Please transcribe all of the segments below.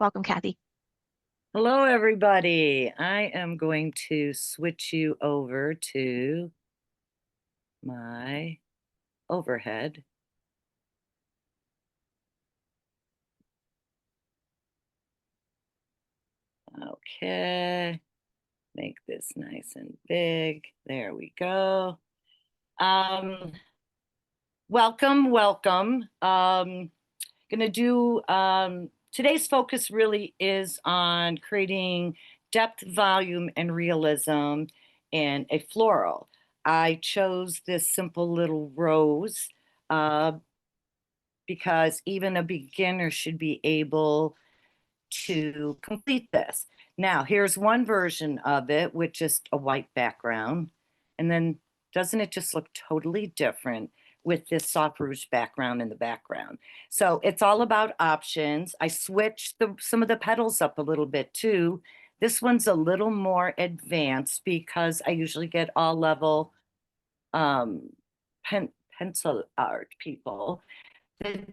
Welcome, Kathi. Hello, everybody. I am going to switch you over to my overhead. Okay, make this nice and big. There we go. Um, welcome. Gonna do today's focus really is on creating depth, volume, and realism in a floral. I chose this simple little rose uh, because even a beginner should be able to complete this. Now, here's one version of it with just a white background. And then doesn't it just look totally different with this soft rouge background in the background? So it's all about options. I switched some of the petals up a little bit too. This one's a little more advanced because I usually get all level um, pencil art people. The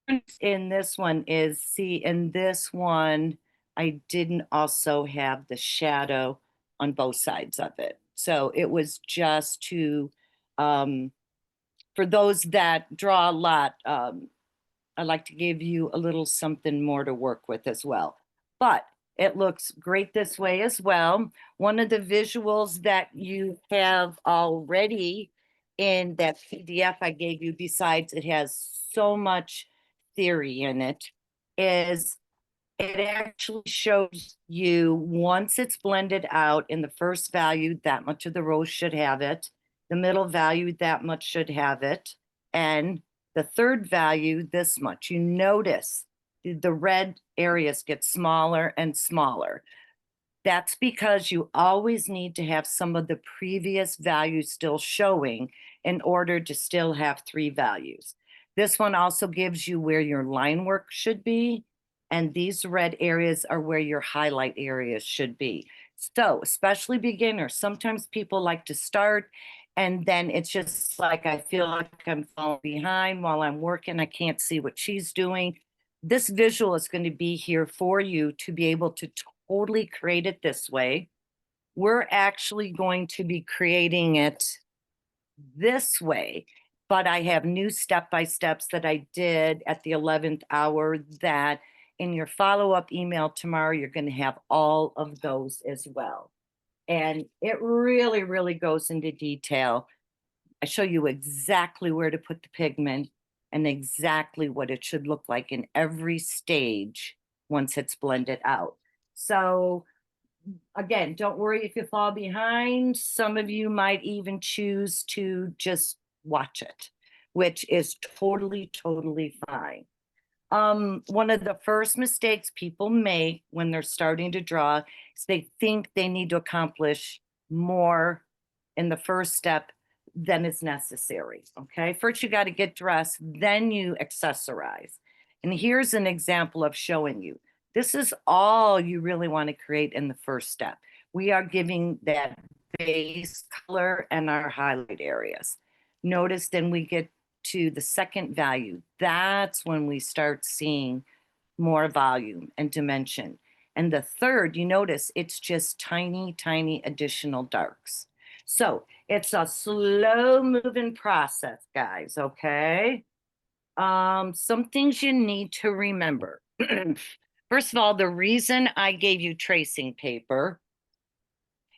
difference in this one is, see, in this one, I didn't also have the shadow on both sides of it. So it was just to, for those that draw a lot, I like to give you a little something more to work with as well. But it looks great this way as well. One of the visuals that you have already in that PDF I gave you, besides it has so much theory in it, is it actually shows you once it's blended out in the first value, that much of the rose should have it. The middle value, that much should have it. And the third value, this much. You notice the red areas get smaller and smaller. That's because you always need to have some of the previous values still showing in order to still have three values. This one also gives you where your line work should be, and these red areas are where your highlight areas should be. So, especially beginners, sometimes people like to start and then it's just like I feel like I'm falling behind while I'm working. I can't see what she's doing. This visual is going to be here for you to be able to totally create it this way. We're actually going to be creating it this way, but I have new step-by-steps that I did at the 11th hour that in your follow-up email tomorrow, you're going to have all of those as well. And it really, really goes into detail. I show you exactly where to put the pigment and exactly what it should look like in every stage once it's blended out. So again, don't worry if you fall behind. Some of you might even choose to just watch it, which is totally fine. One of the first mistakes people make when they're starting to draw is they think they need to accomplish more in the first step than is necessary. Okay, first you got to get dressed, then you accessorize. And here's an example of showing you. This is all you really want to create in the first step. We are giving that base color and our highlight areas. Notice then we get to the second value. That's when we start seeing more volume and dimension. And the third, you notice it's just tiny additional darks. So it's a slow moving process, guys, okay? Some things you need to remember. First of all, the reason I gave you tracing paper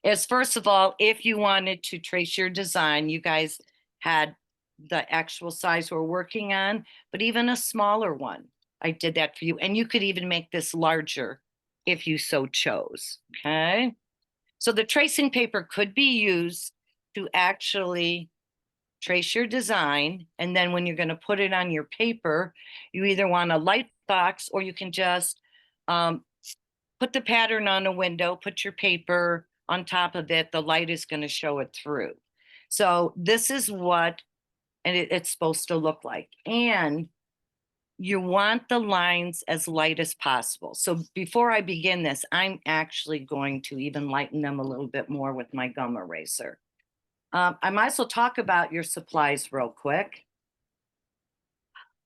is, first of all, if you wanted to trace your design, you guys had the actual size we're working on, but even a smaller one, I did that for you. And you could even make this larger if you so chose, okay? So the tracing paper could be used to actually trace your design. And then when you're going to put it on your paper, you either want a light box or you can just put the pattern on a window, put your paper on top of it. The light is going to show it through. So this is what it's supposed to look like. And you want the lines as light as possible. So before I begin this, I'm actually going to even lighten them a little bit more with my gum eraser. I might as well talk about your supplies real quick.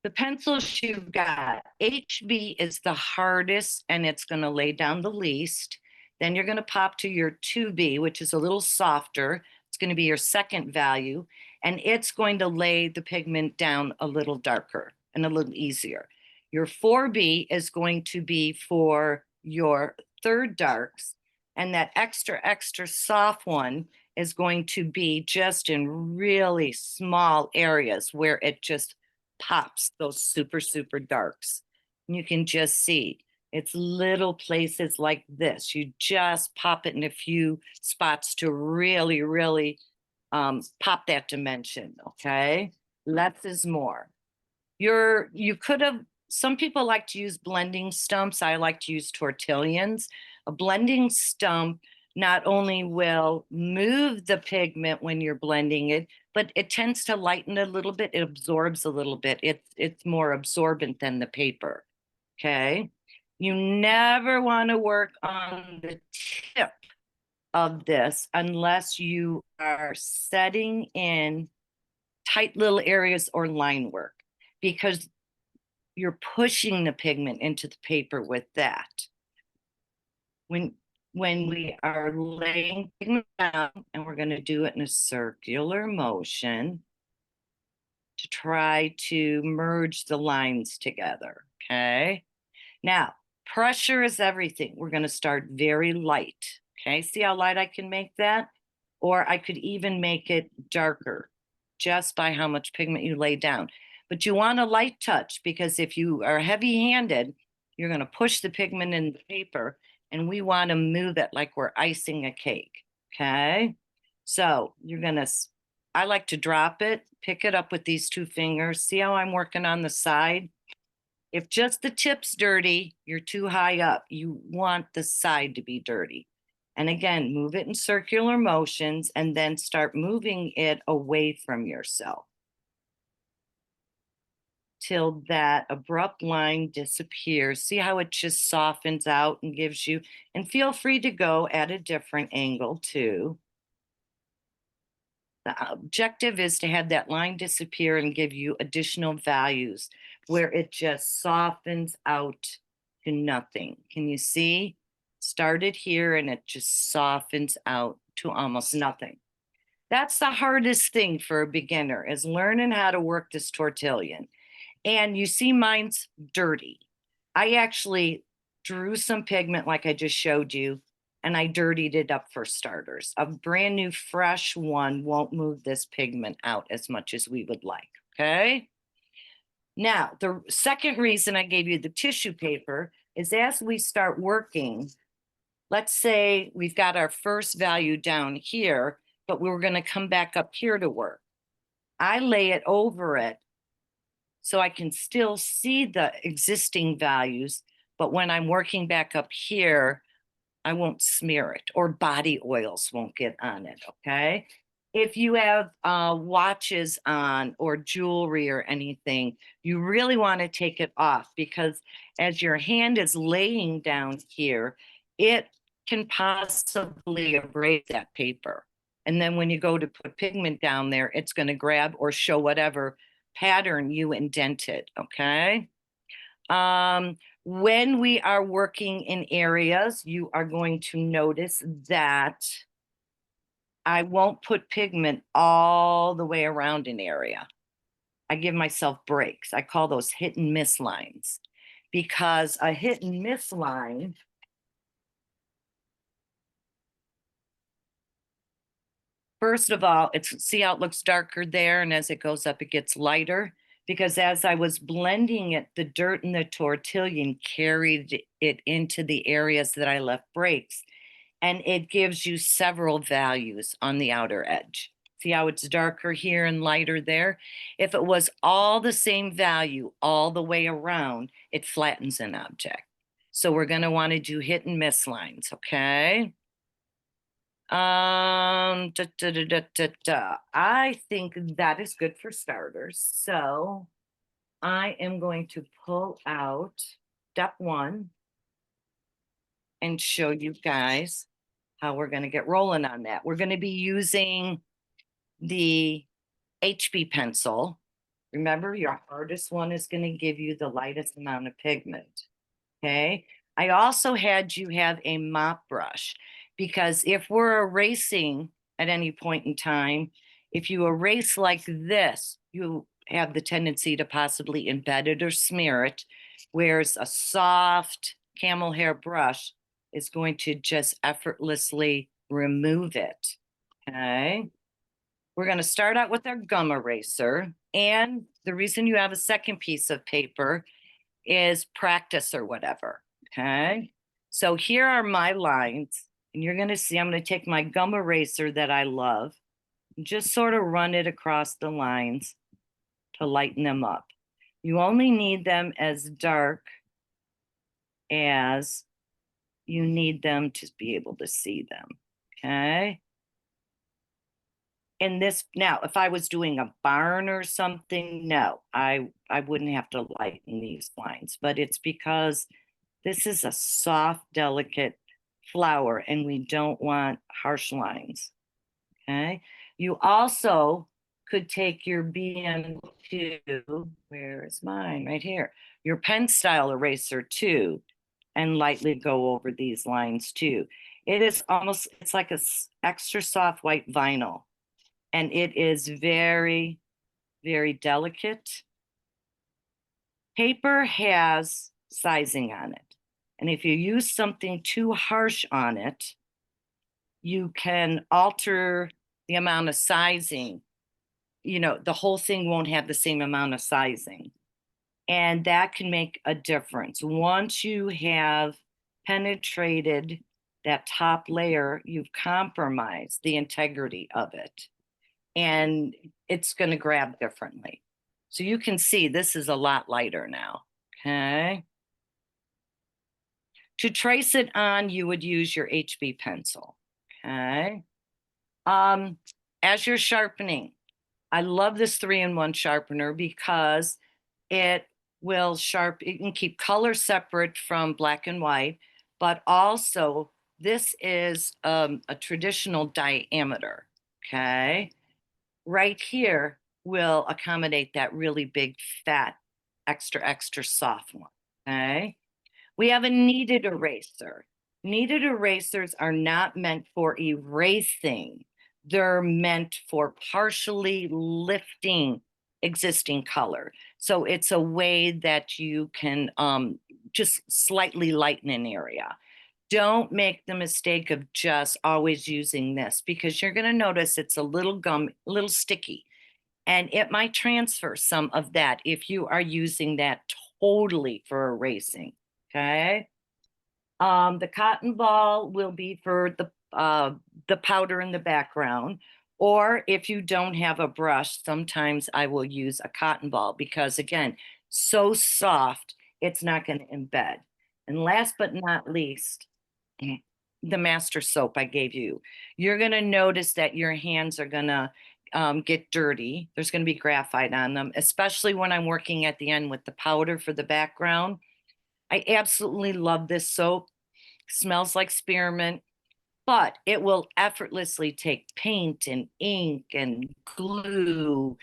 The pencils you've got, HB is the hardest and it's going to lay down the least. Then you're going to pop to your 2B, which is a little softer. It's going to be your second value, and it's going to lay the pigment down a little darker and a little easier. Your 4B is going to be for your third darks, and that extra, extra soft one is going to be just in really small areas where it just pops those super, super darks. And you can just see it's little places like this. You just pop it in a few spots to really, really pop that dimension, okay? Less is more. You could have, some people like to use blending stumps. I like to use tortillions. A blending stump not only will move the pigment when you're blending it, but it tends to lighten a little bit. It absorbs a little bit. It's more absorbent than the paper, okay? You never want to work on the tip of this unless you are setting in tight little areas or line work, because you're pushing the pigment into the paper with that. When we are laying pigment down, and we're going to do it in a circular motion to try to merge the lines together, okay? Now, pressure is everything. We're going to start very light, okay? See how light I can make that? Or I could even make it darker just by how much pigment you lay down. But you want a light touch, because if you are heavy-handed, you're going to push the pigment in the paper, and we want to move it like we're icing a cake, okay? So you're going to, I like to drop it, pick it up with these two fingers. See how I'm working on the side? If just the tip's dirty, you're too high up. You want the side to be dirty. And again, move it in circular motions and then start moving it away from yourself till that abrupt line disappears. See how it just softens out and gives you, and feel free to go at a different angle too. The objective is to have that line disappear and give you additional values where it just softens out to nothing. Can you see? Started here and it just softens out to almost nothing. That's the hardest thing for a beginner, is learning how to work this tortillion. And you see mine's dirty. I actually drew some pigment like I just showed you, and I dirtied it up for starters. A brand new fresh one won't move this pigment out as much as we would like, okay? Now, the second reason I gave you the tissue paper is as we start working, let's say we've got our first value down here, but we're going to come back up here to work. I lay it over it so I can still see the existing values, but when I'm working back up here, I won't smear it, or body oils won't get on it, okay? If you have watches on or jewelry or anything, you really want to take it off, because as your hand is laying down here, it can possibly abrade that paper. And then when you go to put pigment down there, it's going to grab or show whatever pattern you indented, okay? When we are working in areas, you are going to notice that I won't put pigment all the way around an area. I give myself breaks. I call those hit and miss lines, because a hit and miss line first of all, see how it looks darker there, and as it goes up, it gets lighter. Because as I was blending it, the dirt in the tortillion carried it into the areas that I left breaks. And it gives you several values on the outer edge. See how it's darker here and lighter there? If it was all the same value all the way around, it flattens an object. So we're going to want to do hit and miss lines, okay? I think that is good for starters. So I am going to pull out step one and show you guys how we're going to get rolling on that. We're going to be using the HB pencil. Remember, your hardest one is going to give you the lightest amount of pigment. Okay. I also had you have a mop brush because if we're erasing at any point in time, if you erase like this, you have the tendency to possibly embed it or smear it, whereas a soft camel hair brush is going to just effortlessly remove it. Okay. We're going to start out with our gum eraser. And the reason you have a second piece of paper is practice or whatever. Okay. So here are my lines. And you're going to see I'm going to take my gum eraser that I love and just sort of run it across the lines to lighten them up. You only need them as dark as you need them to be able to see them. Okay. And this now, if I was doing a barn or something, no, I wouldn't have to lighten these lines, but it's because this is a soft, delicate flower and we don't want harsh lines. Okay. You also could take your BM2, where is mine? Right here. Your pen style eraser too, and lightly go over these lines too. It is almost, it's like a extra soft white vinyl. And it is very, very delicate. Paper has sizing on it. And if you use something too harsh on it, you can alter the amount of sizing. You know, the whole thing won't have the same amount of sizing. And that can make a difference. Once you have penetrated that top layer, you've compromised the integrity of it. And it's going to grab differently. So you can see this is a lot lighter now. Okay. To trace it on, you would use your HB pencil. Okay. As you're sharpening, I love this 3-in-1 sharpener because it will it can keep color separate from black and white, but also this is a traditional diameter. Okay. Right here will accommodate that really big, fat, extra soft one. Okay. We have a kneaded eraser. Kneaded erasers are not meant for erasing. They're meant for partially lifting existing color. So it's a way that you can just slightly lighten an area. Don't make the mistake of just always using this because you're going to notice it's a little sticky, and it might transfer some of that if you are using that totally for erasing. Okay. The cotton ball will be for the powder in the background, or if you don't have a brush, sometimes I will use a cotton ball because again, so soft, it's not going to embed. And last but not least, the master soap I gave you. You're going to notice that your hands are going to get dirty. There's going to be graphite on them, especially when I'm working at the end with the powder for the background. I absolutely love this soap. Smells like spearmint, but it will effortlessly take paint and ink and glue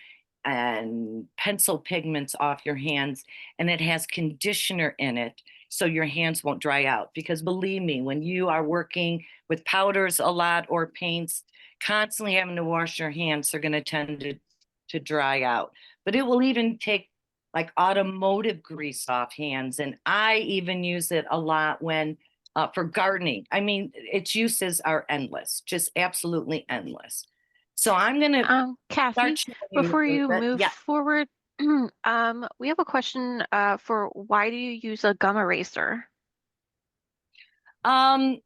and pencil pigments off your hands. And it has conditioner in it so your hands won't dry out. Because believe me, when you are working with powders a lot or paints, constantly having to wash your hands, they're going to tend to dry out. But it will even take like automotive grease off hands. And I even use it a lot when for gardening. I mean, its uses are endless, just absolutely endless. So I'm going to Kathi, start showing you a before little you bit. move Yeah. forward, we have a question for why do you use a gum eraser? Um,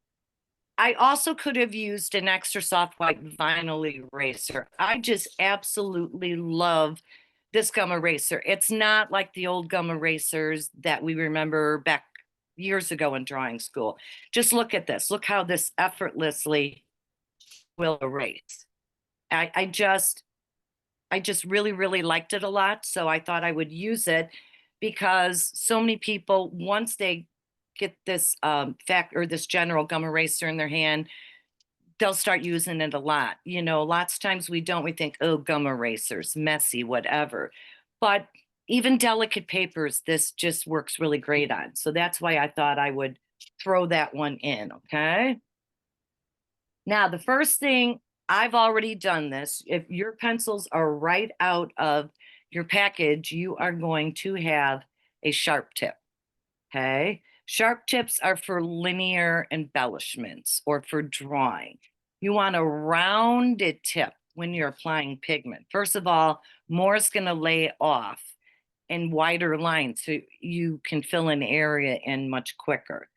I also could have used an extra soft white vinyl eraser. I just absolutely love this gum eraser. It's not like the old gum erasers that we remember back years ago in drawing school. Just look at this. Look how this effortlessly will erase. I just really, really liked it a lot. So I thought I would use it because so many people, once they get this this general gum eraser in their hand, they'll start using it a lot. You know, lots of times we don't, we think, oh, gum erasers, messy, whatever. but even delicate papers, this just works really great on. So that's why I thought I would throw that one in, okay? Now, the first thing, I've already done this. If your pencils are right out of your package, you are going to have a sharp tip, okay? Sharp tips are for linear embellishments or for drawing. You want a rounded tip when you're applying pigment. First of all, more is going to lay off and wider lines so you can fill an area in much quicker.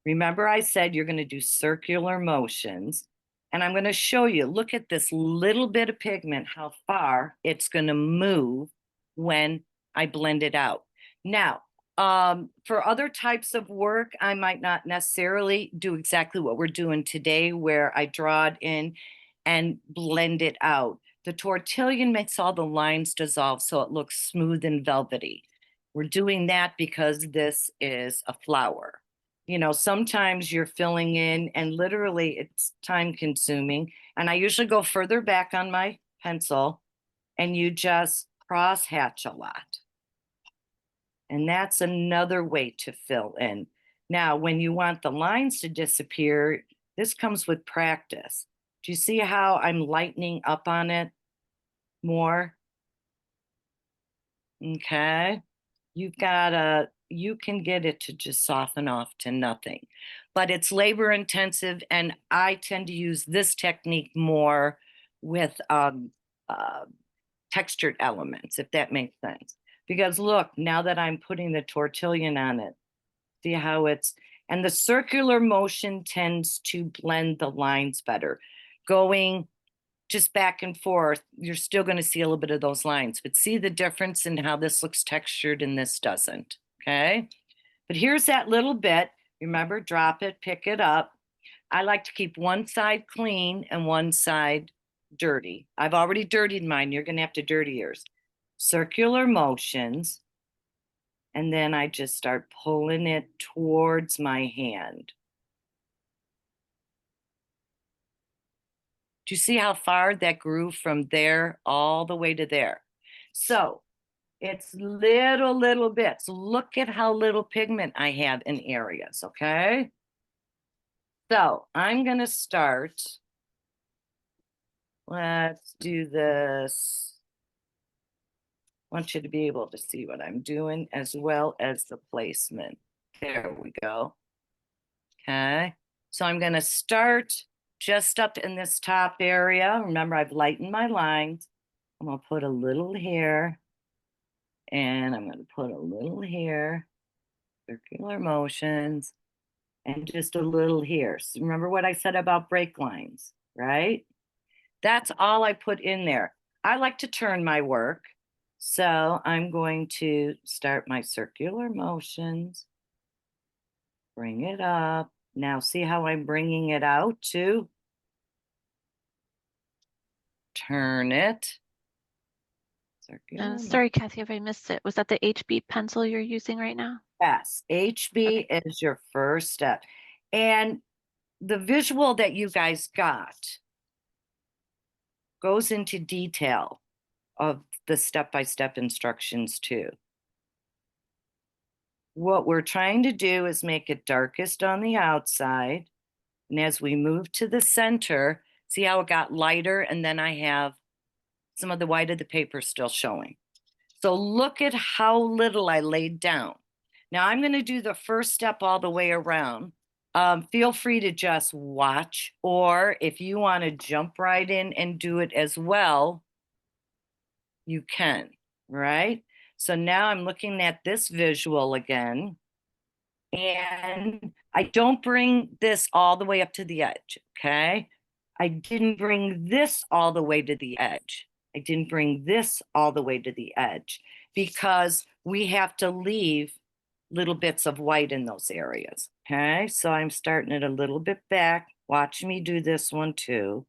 Remember, I said you're going to do circular motions, and I'm going to show you. Look at this little bit of pigment, how far it's going to move when I blend it out. Now, for other types of work, I might not necessarily do exactly what we're doing today, where I draw it in and blend it out. The tortillon makes all the lines dissolve so it looks smooth and velvety. We're doing that because this is a flower. You know, sometimes you're filling in and literally it's time consuming. And I usually go further back on my pencil and you just cross hatch a lot. And that's another way to fill in. Now, when you want the lines to disappear, this comes with practice. Do you see how I'm lightening up on it more? Okay. You can get it to just soften off to nothing. But it's labor intensive, and I tend to use this technique more with uh, textured elements, if that makes sense. Because look, now that I'm putting the tortillon on it, see how and the circular motion tends to blend the lines better. Going just back and forth, you're still going to see a little bit of those lines, but see the difference in how this looks textured and this doesn't, okay? But here's that little bit. Remember, drop it, pick it up. I like to keep one side clean and one side dirty. I've already dirtied mine. You're going to have to dirty yours. Circular motions. And then I just start pulling it towards my hand. Do you see how far that grew from there all the way to there? So it's little bits. Look at how little pigment I have in areas, okay? So I'm gonna start. Let's do this. I want you to be able to see what I'm doing as well as the placement. There we go. Okay, so I'm gonna start just up in this top area. Remember, I've lightened my lines. I'm gonna put a little here, and I'm gonna put a little here, circular motions, and just a little here. So remember what I said about break lines, right? That's all I put in there. I like to turn my work. So I'm going to start my circular motions, bring it up. Now see how I'm bringing it out too? Turn it. Circular Sorry, Kathy, if I missed it. Was that the HB pencil you're using right now? Yes, HB Okay. is your first step. And the visual that you guys got goes into detail of the step-by-step instructions too. What we're trying to do is make it darkest on the outside. And as we move to the center, see how it got lighter, and then I have some of the white of the paper still showing. So look at how little I laid down. Now I'm going to do the first step all the way around. Feel free to just watch, or if you want to jump right in and do it as well, you can, right? So now I'm looking at this visual again, and I don't bring this all the way up to the edge, okay? I didn't bring this all the way to the edge. I didn't bring this all the way to the edge because we have to leave little bits of white in those areas, okay? So I'm starting it a little bit back. Watch me do this one too.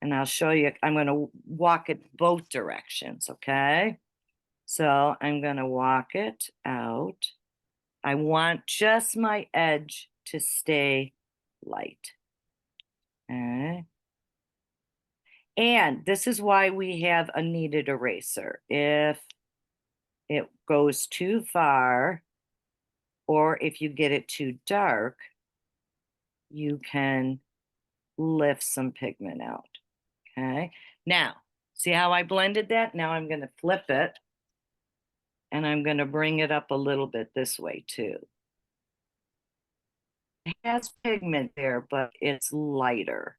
And I'll show you, I'm going to walk it both directions, okay? So I'm going to walk it out. I want just my edge to stay light. Okay. And this is why we have a kneaded eraser. If it goes too far, or if you get it too dark, you can lift some pigment out. Okay. Now, see how I blended that? Now I'm going to flip it and I'm going to bring it up a little bit this way too. It has pigment there, but it's lighter.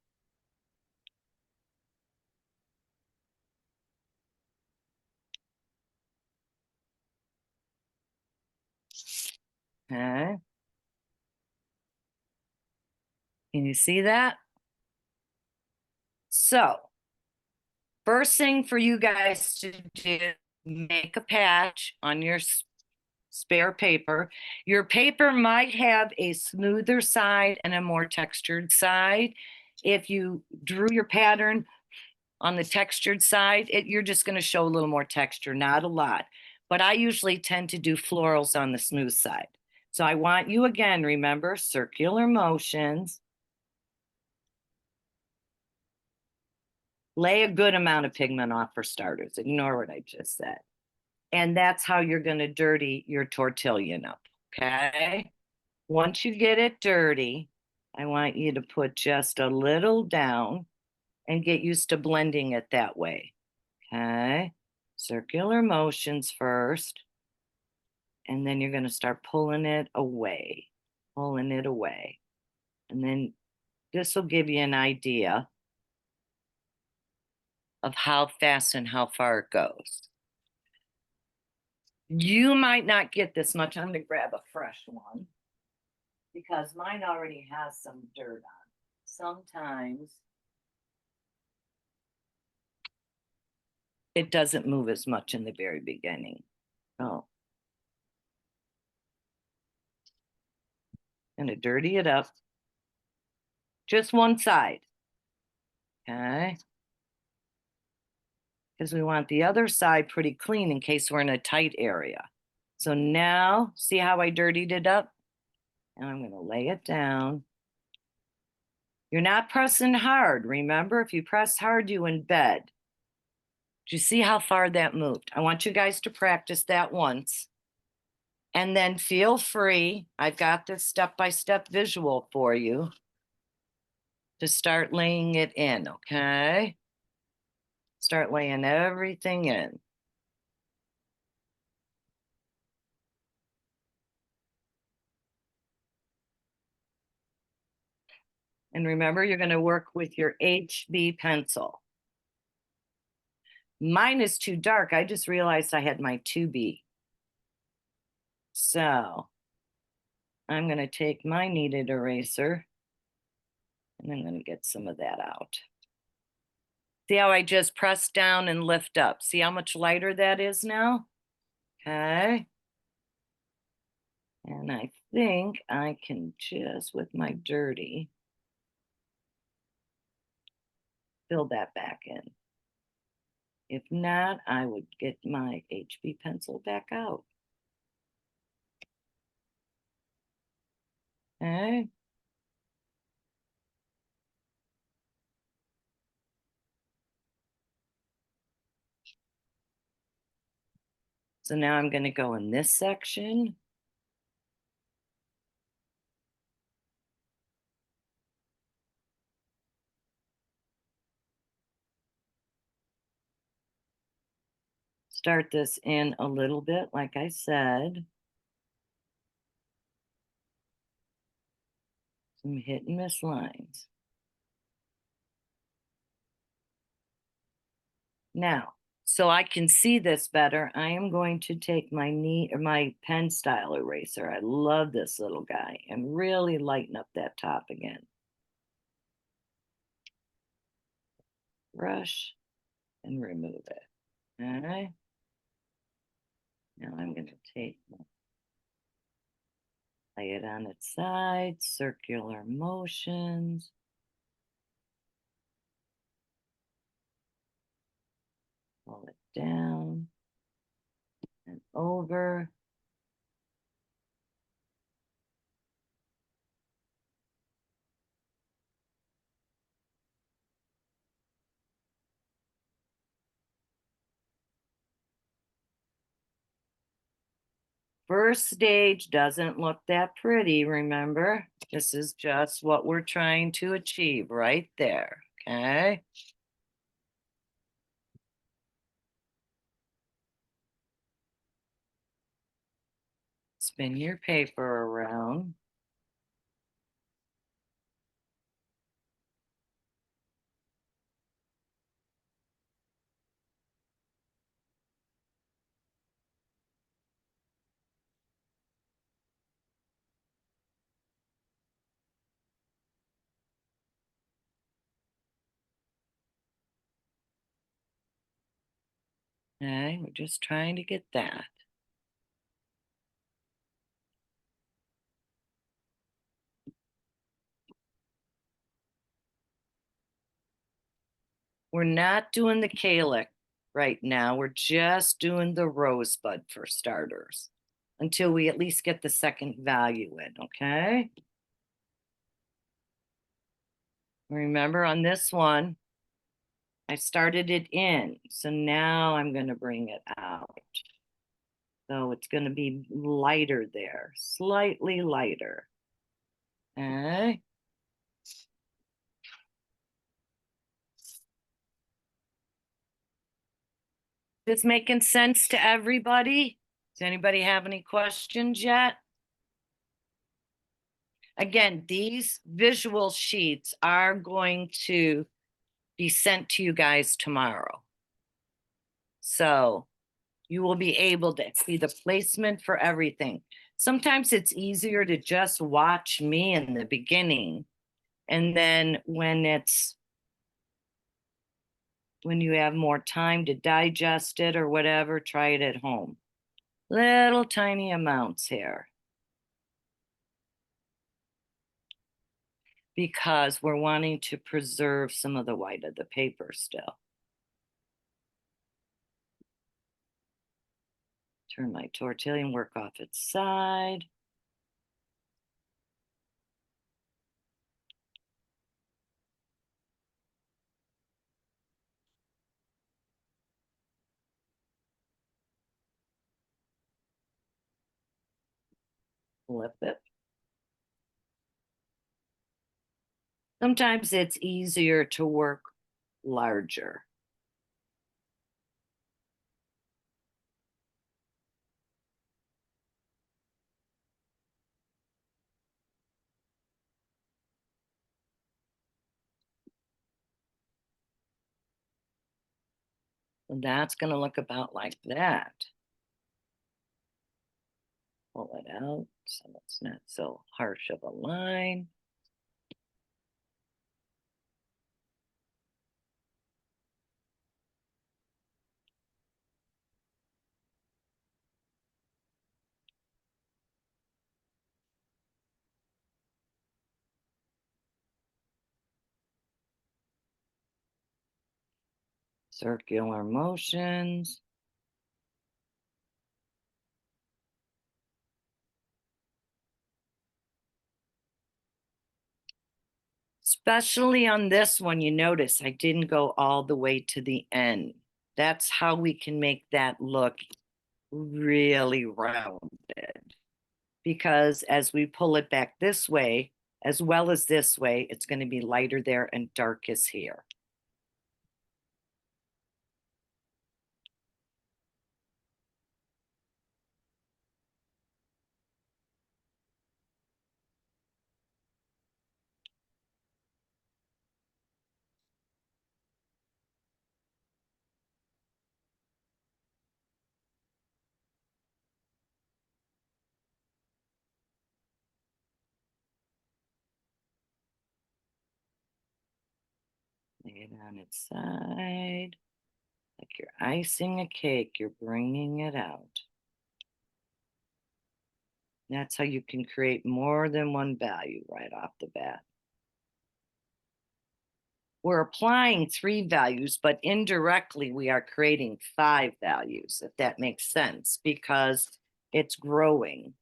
Okay. Can you see that? So, first thing for you guys to do, make a patch on your spare paper. Your paper might have a smoother side and a more textured side. If you drew your pattern on the textured side, you're just going to show a little more texture, not a lot. But I usually tend to do florals on the smooth side. So I want you, again, remember, circular motions. Lay a good amount of pigment off for starters. Ignore what I just said. And that's how you're going to dirty your tortillon up, okay? Once you get it dirty, I want you to put just a little down and get used to blending it that way, okay? Circular motions first, and then you're going to start pulling it away, pulling it away. And then this will give you an idea of how fast and how far it goes. You might not get this much. I'm going to grab a fresh one because mine already has some dirt on it. Sometimes it doesn't move as much in the very beginning. Oh, I'm going to dirty it up. Just one side. Okay. Because we want the other side pretty clean in case we're in a tight area. So now, see how I dirtied it up? And I'm going to lay it down. You're not pressing hard. Remember, if you press hard, you embed. Do you see how far that moved? I want you guys to practice that once. And then feel free, I've got this step-by-step visual for you to start laying it in, okay? Start laying everything in. And remember, you're going to work with your HB pencil. Mine is too dark. I just realized I had my 2B. So I'm going to take my kneaded eraser and I'm going to get some of that out. See how I just press down and lift up? See how much lighter that is now? Okay. And I think I can just, with my dirty, fill that back in. If not, I would get my HB pencil back out. Okay. So now I'm going to go in this section. Start this in a little bit, like I said. Some hit and miss lines. Now, so I can see this better, I am going to take my pen style eraser. I love this little guy, and really lighten up that top again. Brush and remove it. All right. Now I'm going to lay it on its side, circular motions. Pull it down and over. first stage doesn't look that pretty, remember? This is just what we're trying to achieve right there, okay? Spin your paper around. Okay, we're just trying to get that. We're not doing the calyx right now. We're just doing the rosebud for starters until we at least get the second value in, okay? Remember on this one, I started it in, so now I'm going to bring it out. So it's going to be lighter there, slightly lighter. Okay. This making sense to everybody? Does anybody have any questions yet? Again, these visual sheets are going to be sent to you guys tomorrow. So you will be able to see the placement for everything. Sometimes it's easier to just watch me in the beginning. And then when you have more time to digest it or whatever, try it at home. Little tiny amounts here. Because we're wanting to preserve some of the white of the paper still. Turn my tortilla and work off its side. Flip it. Sometimes it's easier to work larger. And that's going to look about like that. Pull it out so it's not so harsh of a line. Circular motions. Especially on this one, you notice I didn't go all the way to the end. That's how we can make that look really rounded. Because as we pull it back this way, as well as this way, it's going to be lighter there and darkest here. Lay it on its side. Like you're icing a cake, you're bringing it out. That's how you can create more than one value right off the bat. We're applying 3 values, but indirectly we are creating 5 values, if that makes sense, because it's growing.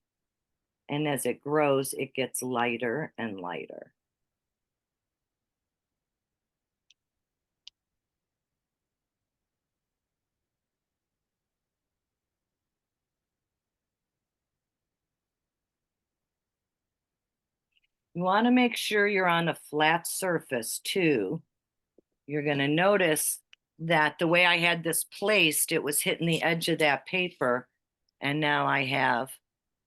And as it grows, it gets lighter and lighter. You want to make sure you're on a flat surface too. You're going to notice that the way I had this placed, it was hitting the edge of that paper. And now I have,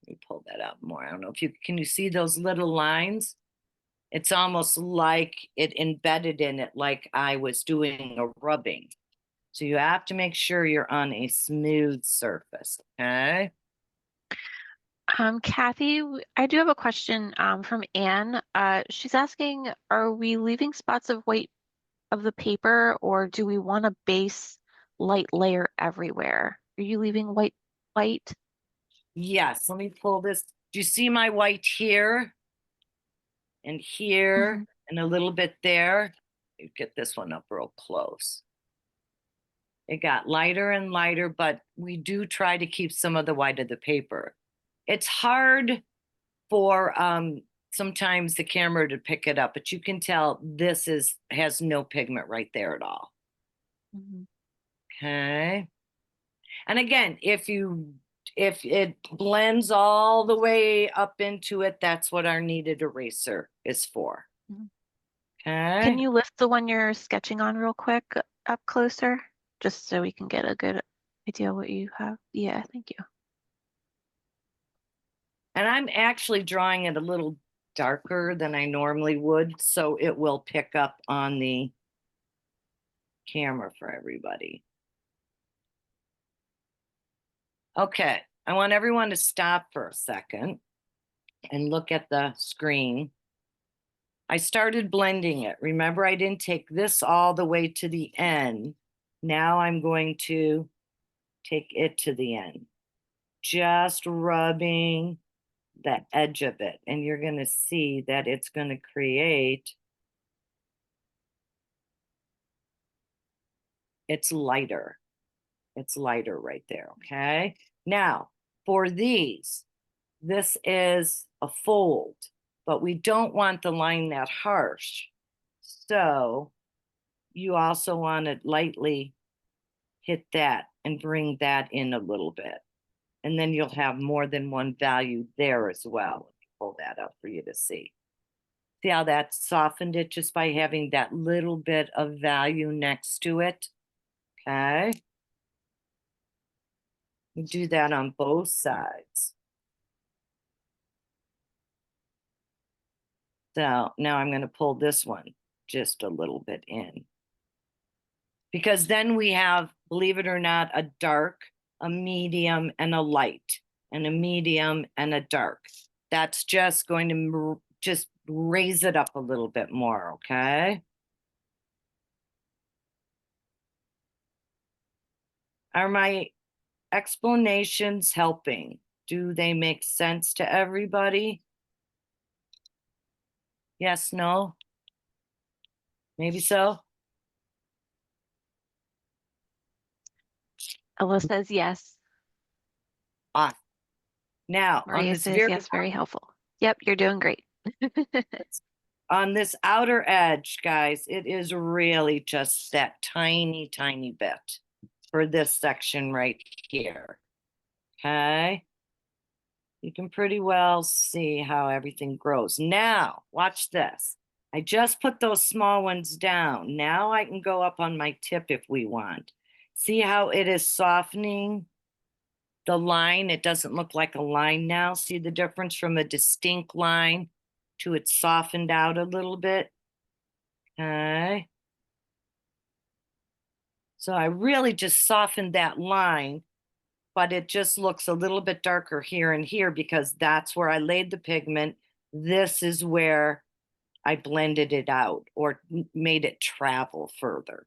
let me pull that out more. I don't know if can you see those little lines? It's almost like it embedded in it, like I was doing a rubbing. So you have to make sure you're on a smooth surface, okay? Kathy, I do have a question from Anne. She's asking, are we leaving spots of white of the paper, or do we want a base light layer everywhere? Are you leaving white? Yes, let me pull this. Do you see my white here and Mm-hmm. here and a little bit there? You get this one up real close. It got lighter and lighter, but we do try to keep some of the white of the paper. It's hard for sometimes the camera to pick it up, but you can tell this has no pigment right there at all. Mm-hmm. Okay. And again, if it blends all the way up into it, that's what our kneaded eraser is for. Mm-hmm. Can Okay. you lift the one you're sketching on real quick up closer, just so we can get a good idea what you have? Yeah, thank you. And I'm actually drawing it a little darker than I normally would, so it will pick up on the camera for everybody. Okay, I want everyone to stop for a second and look at the screen. I started blending it. Remember, I didn't take this all the way to the end. Now I'm going to take it to the end. Just rubbing the edge of it. And you're going to see that it's going to create, it's lighter. It's lighter right there, okay? Now, for these, this is a fold, but we don't want the line that harsh. So you also want to lightly hit that and bring that in a little bit. And then you'll have more than one value there as well. Let me pull that up for you to see. See how that softened it just by having that little bit of value next to it? Okay. You do that on both sides. So now I'm going to pull this one just a little bit in. Because then we have, believe it or not, a dark, a medium, and a light, and a medium and a dark. That's just going to just raise it up a little bit more, okay? Are my explanations helping? Do they make sense to everybody? Yes, no? Maybe so? Ella says yes. Awesome. Now, Maria says yes, very helpful. Yep, you're doing great. on this outer edge, guys, it is really just that tiny, tiny bit for this section right here. Okay. You can pretty well see how everything grows. Now, watch this. I just put those small ones down. Now I can go up on my tip if we want. See how it is softening the line? It doesn't look like a line now. See the difference from a distinct line to it's softened out a little bit? Okay. So I really just softened that line, but it just looks a little bit darker here and here because that's where I laid the pigment. This is where I blended it out or made it travel further.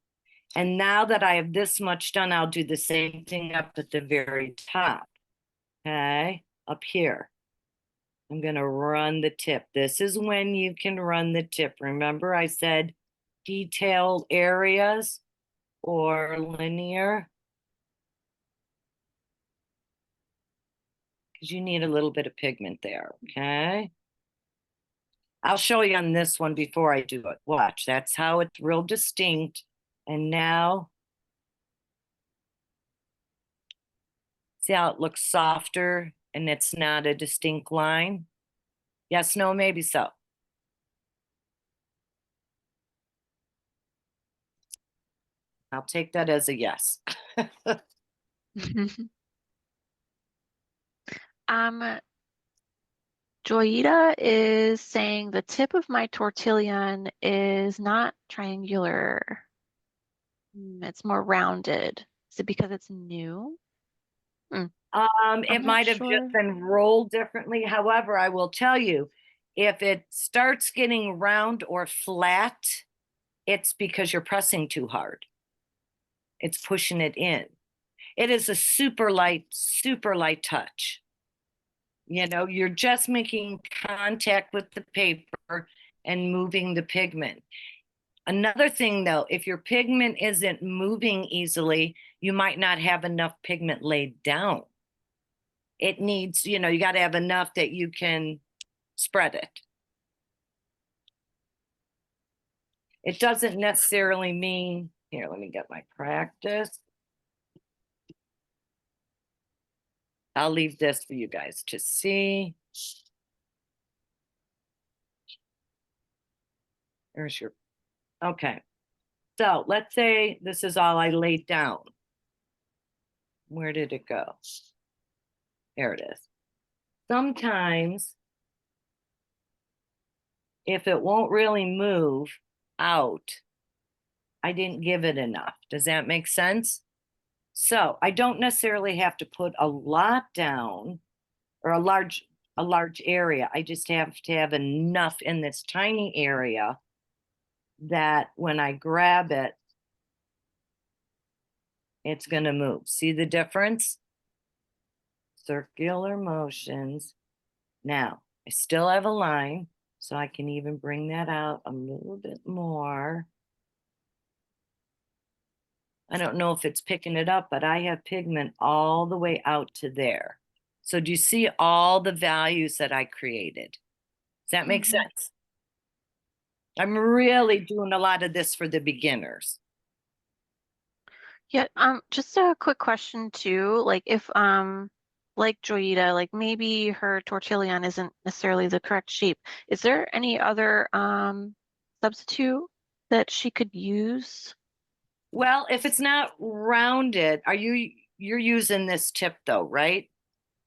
And now that I have this much done, I'll do the same thing up at the very top. Okay, up here. I'm going to run the tip. This is when you can run the tip. Remember, I said detailed areas or linear, because you need a little bit of pigment there, okay? I'll show you on this one before I do it. Watch, that's how it's real distinct. And now, see how it looks softer and it's not a distinct line? Yes, no, maybe so. I'll take that as a yes. Um, Joyita is saying the tip of my tortillon is not triangular. It's more rounded. Is it because it's new? Mm, I'm It not might have just sure. been rolled differently. However, I will tell you, if it starts getting round or flat, it's because you're pressing too hard. It's pushing it in. It is a super light touch. You know, you're just making contact with the paper and moving the pigment. Another thing though, if your pigment isn't moving easily, you might not have enough pigment laid down. It needs, you know, you got to have enough that you can spread it. It doesn't necessarily mean, here, let me get my practice. I'll leave this for you guys to see. There's your, okay. So let's say this is all I laid down. Where did it go? There it is. Sometimes if it won't really move out, I didn't give it enough. Does that make sense? So I don't necessarily have to put a lot down or a large area. I just have to have enough in this tiny area that when I grab it, it's going to move. See the difference? Circular motions. Now, I still have a line, so I can even bring that out a little bit more. I don't know if it's picking it up, but I have pigment all the way out to there. So do you see all the values that I created? Does that make sense? I'm really doing a lot of this for the beginners. Yeah, just a quick question too. Like if like Joyita, like maybe her tortillon isn't necessarily the correct shape. Is there any other substitute that she could use? Well, if it's not rounded, you're using this tip though, right?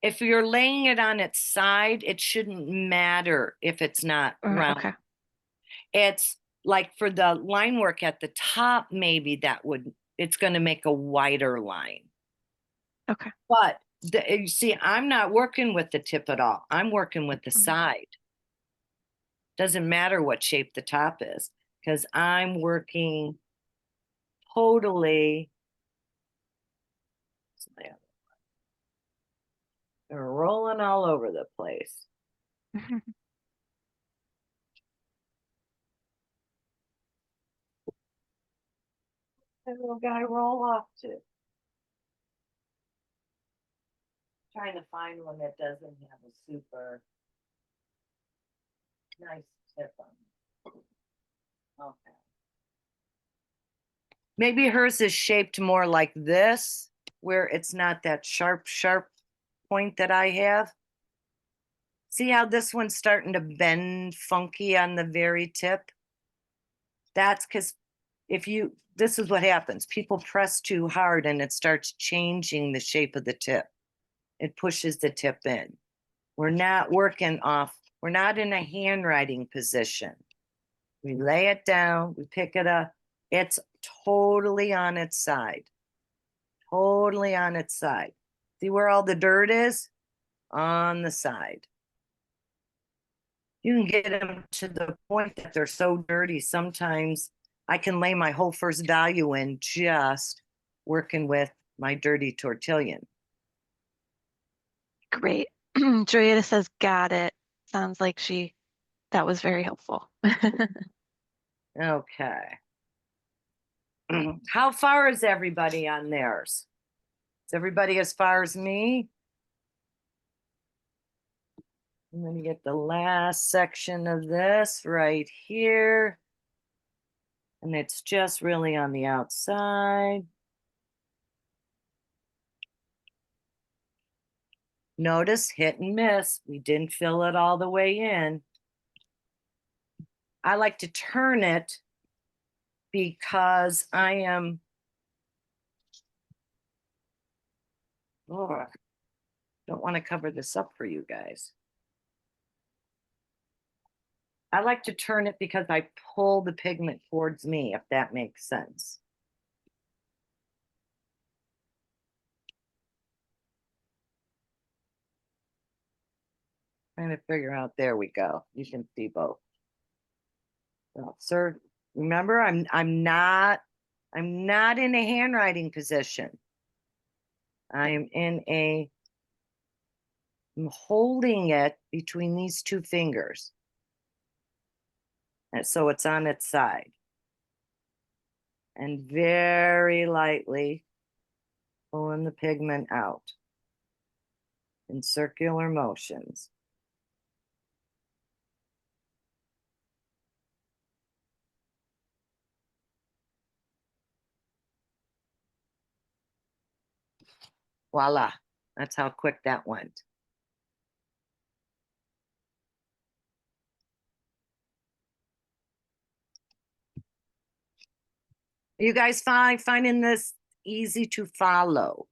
If you're laying it on its side, it shouldn't matter if it's not round. Okay. It's like for the line work at the top, maybe it's going to make a wider line. Okay. But you see, I'm not working with the tip at all. I'm working with the Mhm. side. Doesn't matter what shape the top is because I'm working totally. They're rolling all over the place. That little guy roll off too. Trying to find one that doesn't have a super nice tip on it. Okay. Maybe hers is shaped more like this, where it's not that sharp point that I have. See how this one's starting to bend funky on the very tip? That's because this is what happens. People press too hard and it starts changing the shape of the tip. It pushes the tip in. We're not in a handwriting position. We lay it down, we pick it up. It's totally on its side. Totally on its side. See where all the dirt is? On the side. You can get them to the point that they're so dirty. Sometimes I can lay my whole first value in just working with my dirty tortillon. Great. Joyita says, got it. Sounds like that was very helpful. Okay. How far is everybody on theirs? Is everybody as far as me? I'm going to get the last section of this right here. And it's just really on the outside. Notice hit and miss. We didn't fill it all the way in. I like to turn it because I am Oh, don't want to cover this up for you guys. I like to turn it because I pull the pigment towards me, if that makes sense. Trying to figure out, there we go. You can see both. Well, sir, remember, I'm not in a handwriting position. I'm holding it between these two fingers. And so it's on its side. And very lightly pulling the pigment out in circular motions. Voila, that's how quick that went. You guys finding this easy to follow?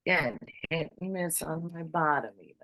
Again, hit and miss on my bottom even.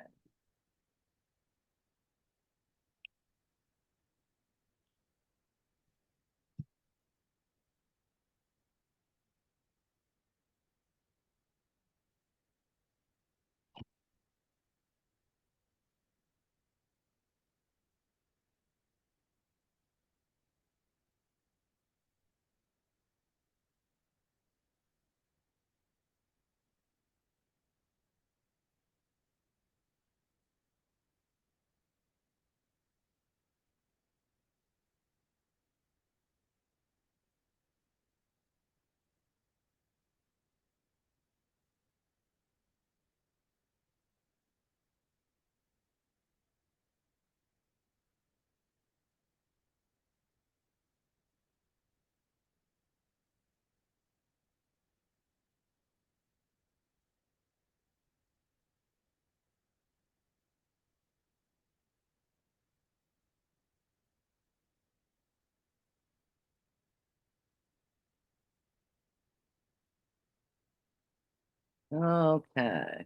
Okay,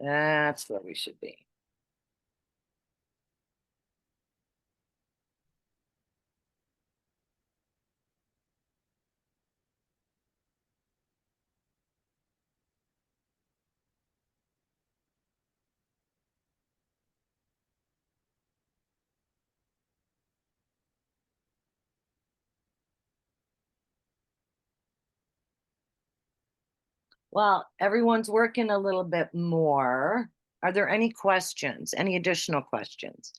that's where we should be. Well, everyone's working a little bit more. Are there any questions? Any additional questions?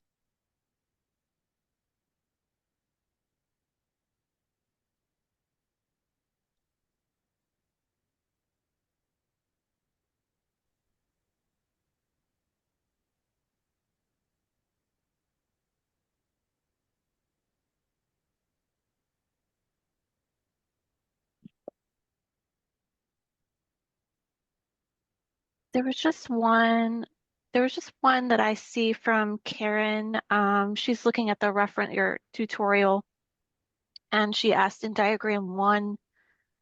There was just one. There was just one that I see from Karen. She's looking at the reference, your tutorial, and she asked in diagram 1,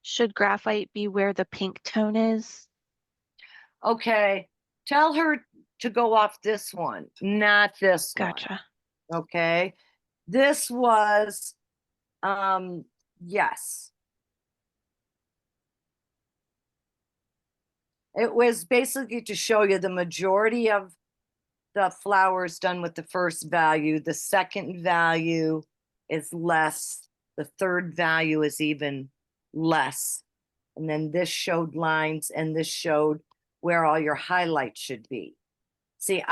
should graphite be where the pink tone is? Okay, tell her to go off this one, not this one. Gotcha. Okay, this was, yes. It was basically to show you the majority of the flowers done with the first value. The second value is less. The third value is even less. And then this showed lines and this showed where all your highlights should be. See,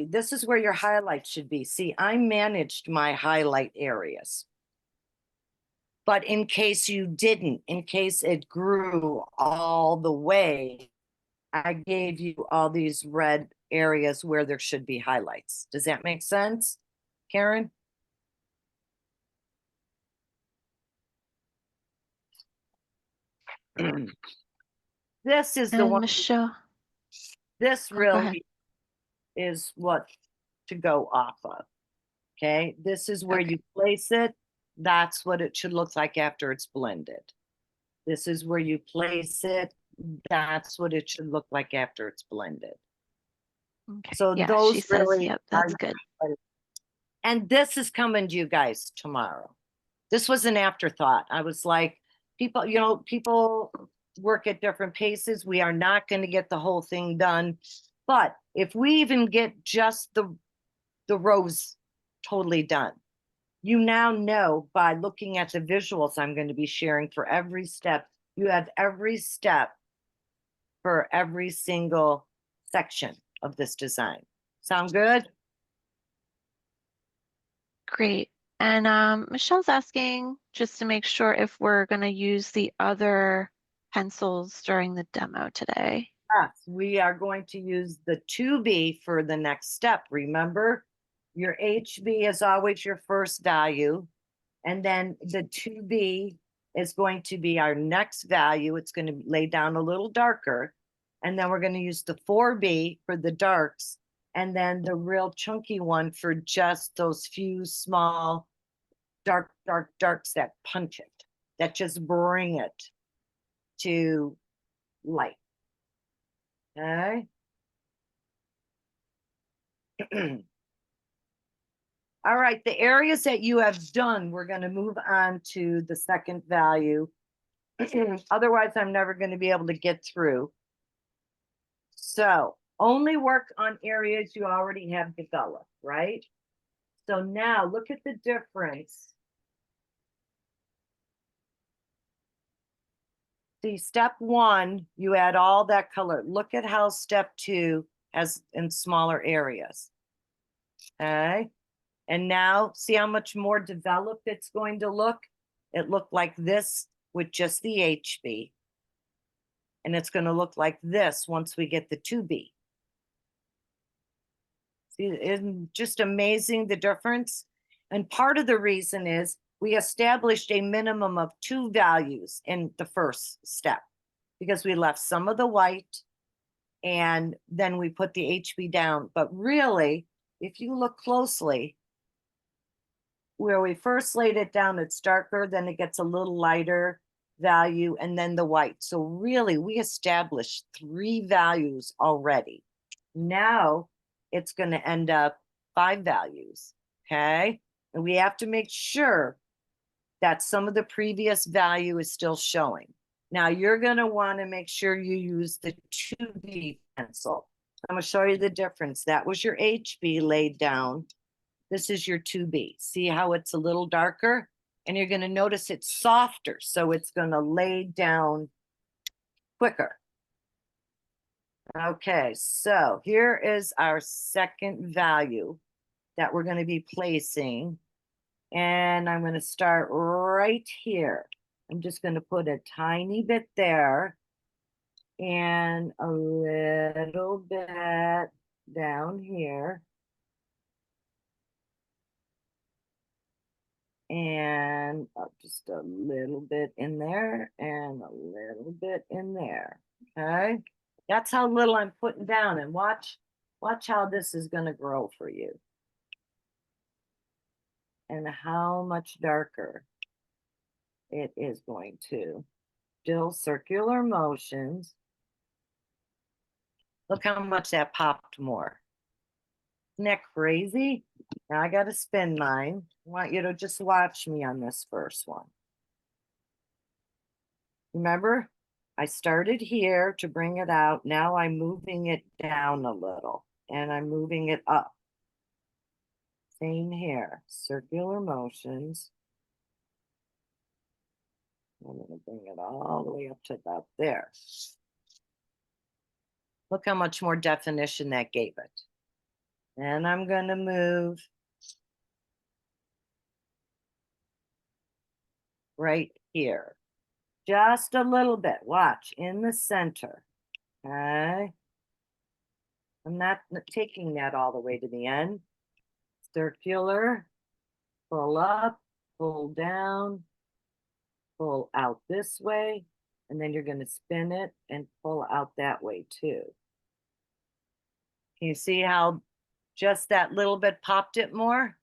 this is where your highlights should be. See, I managed my highlight areas. But in case you didn't, in case it grew all the way, I gave you all these red areas where there should be highlights. Does that make sense, Karen? This is the And one, Michelle, this oh, go ahead. really is what to go off of. Okay, this is where Okay. you place it. That's what it should look like after it's blended. This is where you place it. That's what it should look like after it's blended. Okay. So Yeah, she those says, really yep, are, that's good. and this is coming to you guys tomorrow. This was an afterthought. I was like, people work at different paces. We are not going to get the whole thing done. But if we even get just the rows totally done, you now know by looking at the visuals I'm going to be sharing for every step, you have every step for every single section of this design. Sound good? Great. And Michelle's asking just to make sure if we're going to use the other pencils during the demo today. Yes, we are going to use the 2B for the next step. Remember, your HB is always your first value. And then the 2B is going to be our next value. It's going to lay down a little darker. And then we're going to use the 4B for the darks. And then the real chunky one for just those few small darks that punch it, that just bring it to light. Okay. All right, the areas that you have done, we're going to move on to the second value. Otherwise, I'm never going to be able to get through. So only work on areas you already have developed, right? So now look at the difference. See, step one, you add all that color. Look at how step two has in smaller areas. Okay. And now see how much more developed it's going to look? It looked like this with just the HB. And it's going to look like this once we get the 2B. See, isn't just amazing the difference? And part of the reason is we established a minimum of 2 values in the first step because we left some of the white and then we put the HB down. But really, if you look closely, where we first laid it down, it's darker, then it gets a little lighter value, and then the white. So really, we established 3 values already. Now it's going to end up 5 values, okay? And we have to make sure that some of the previous value is still showing. Now you're going to want to make sure you use the 2B pencil. I'm going to show you the difference. That was your HB laid down. This is your 2B. See how it's a little darker? And you're going to notice it's softer, so it's going to lay down quicker. Okay, so here is our second value that we're going to be placing. And I'm going to start right here. I'm just going to put a tiny bit there and a little bit down here. And just a little bit in there and a little bit in there. Okay, that's how little I'm putting down. And watch how this is going to grow for you and how much darker it is going to. Still circular motions. Look how much that popped more. Isn't that crazy? Now I got to spin mine. I want you to just watch me on this first one. Remember, I started here to bring it out. Now I'm moving it down a little and I'm moving it up. Same here, circular motions. I'm going to bring it all the way up to about there. Look how much more definition that gave it. And I'm going to move right here. Just a little bit. Watch, in the center. Okay. I'm not taking that all the way to the end. Circular. Pull up, pull down, pull out this way, and then you're going to spin it and pull out that way too. Can you see how just that little bit popped it more?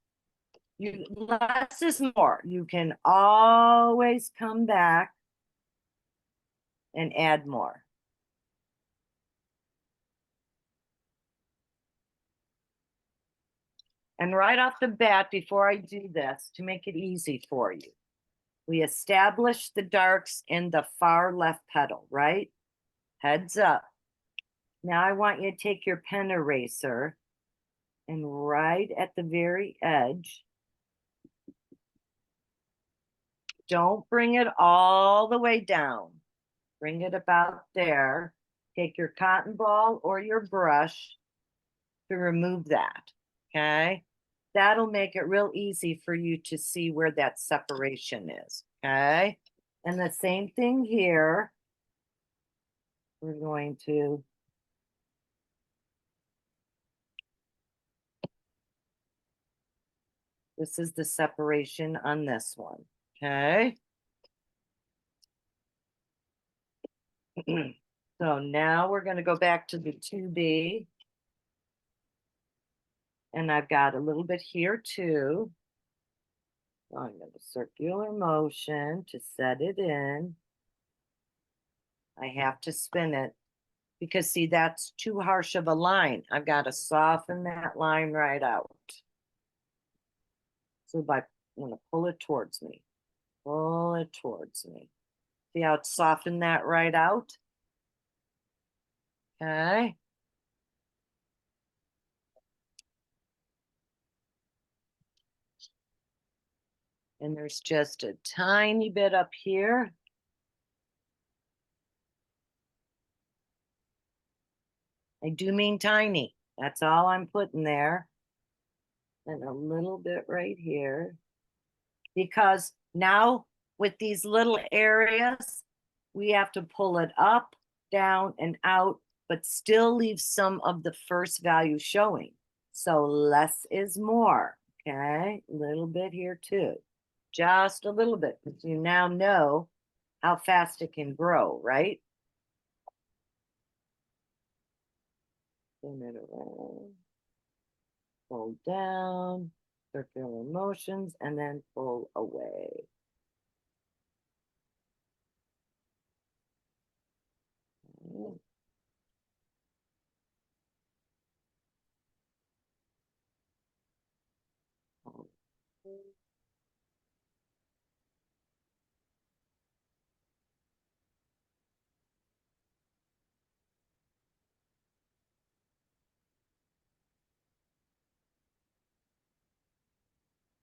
Less is more. You can always come back and add more. And right off the bat, before I do this, to make it easy for you, we establish the darks in the far left petal, right? Heads up. Now I want you to take your pen eraser and right at the very edge, don't bring it all the way down. Bring it about there. Take your cotton ball or your brush to remove that, okay? That'll make it real easy for you to see where that separation is, okay? And the same thing here. We're going to this is the separation on this one, okay? So now we're going to go back to the 2B. And I've got a little bit here too. So I'm going to circular motion to set it in. I have to spin it because see, that's too harsh of a line. I've got to soften that line right out. So I'm going to pull it towards me. Pull it towards me. See how it's softened that right out? Okay. And there's just a tiny bit up here. I do mean tiny. That's all I'm putting there. And a little bit right here. Because now with these little areas, we have to pull it up, down, and out, but still leave some of the first value showing. So less is more, okay? A little bit here too. Just a little bit, because you now know how fast it can grow, right? Spin it around, pull down, circular motions, and then pull away.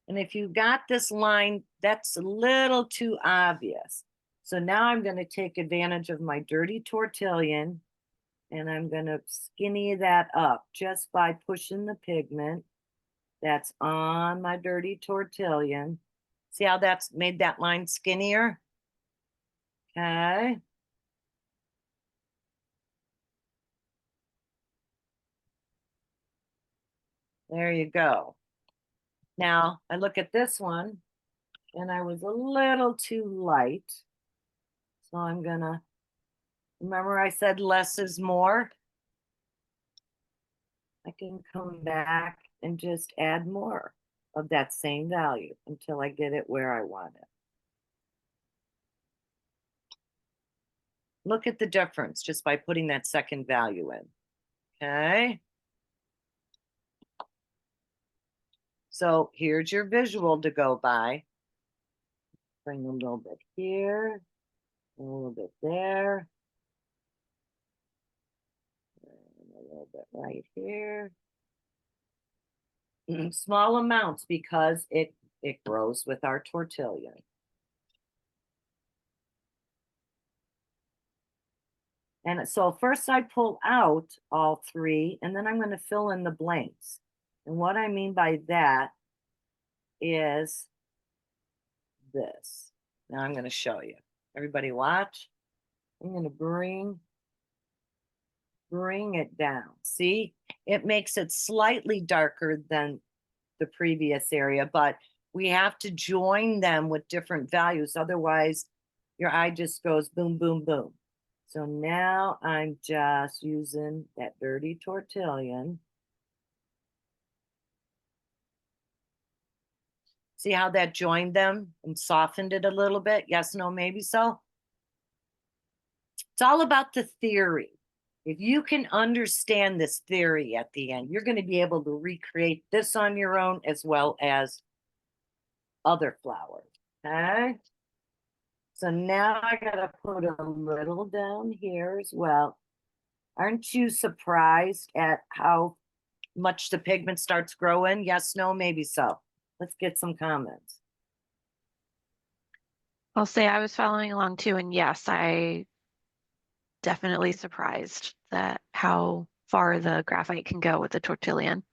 And if you got this line, that's a little too obvious. So now I'm going to take advantage of my dirty tortillon and I'm going to skinny that up just by pushing the pigment that's on my dirty tortillon. See how that's made that line skinnier? Okay. There you go. Now I look at this one and I was a little too light. So I'm gonna, remember I said less is more? I can come back and just add more of that same value until I get it where I want it. Look at the difference just by putting that second value in, okay? So here's your visual to go by. Bring a little bit here, a little bit there, and a little bit right here. Small amounts because it grows with our tortilla. And so first I pull out all three, and then I'm going to fill in the blanks. And what I mean by that is this. Now I'm going to show you. Everybody watch. I'm going to bring it down. See, it makes it slightly darker than the previous area, but we have to join them with different values. Otherwise, your eye just goes boom, boom, boom. So now I'm just using that dirty tortillon. See how that joined them and softened it a little bit? Yes, no, maybe so. It's all about the theory. If you can understand this theory at the end, you're going to be able to recreate this on your own as well as other flowers. Okay. So now I got to put a little down here as well. Aren't you surprised at how much the pigment starts growing? Yes, no, maybe so. Let's get some comments. I'll say I was following along too, and yes, I definitely surprised that how far the graphite can go with the tortillon.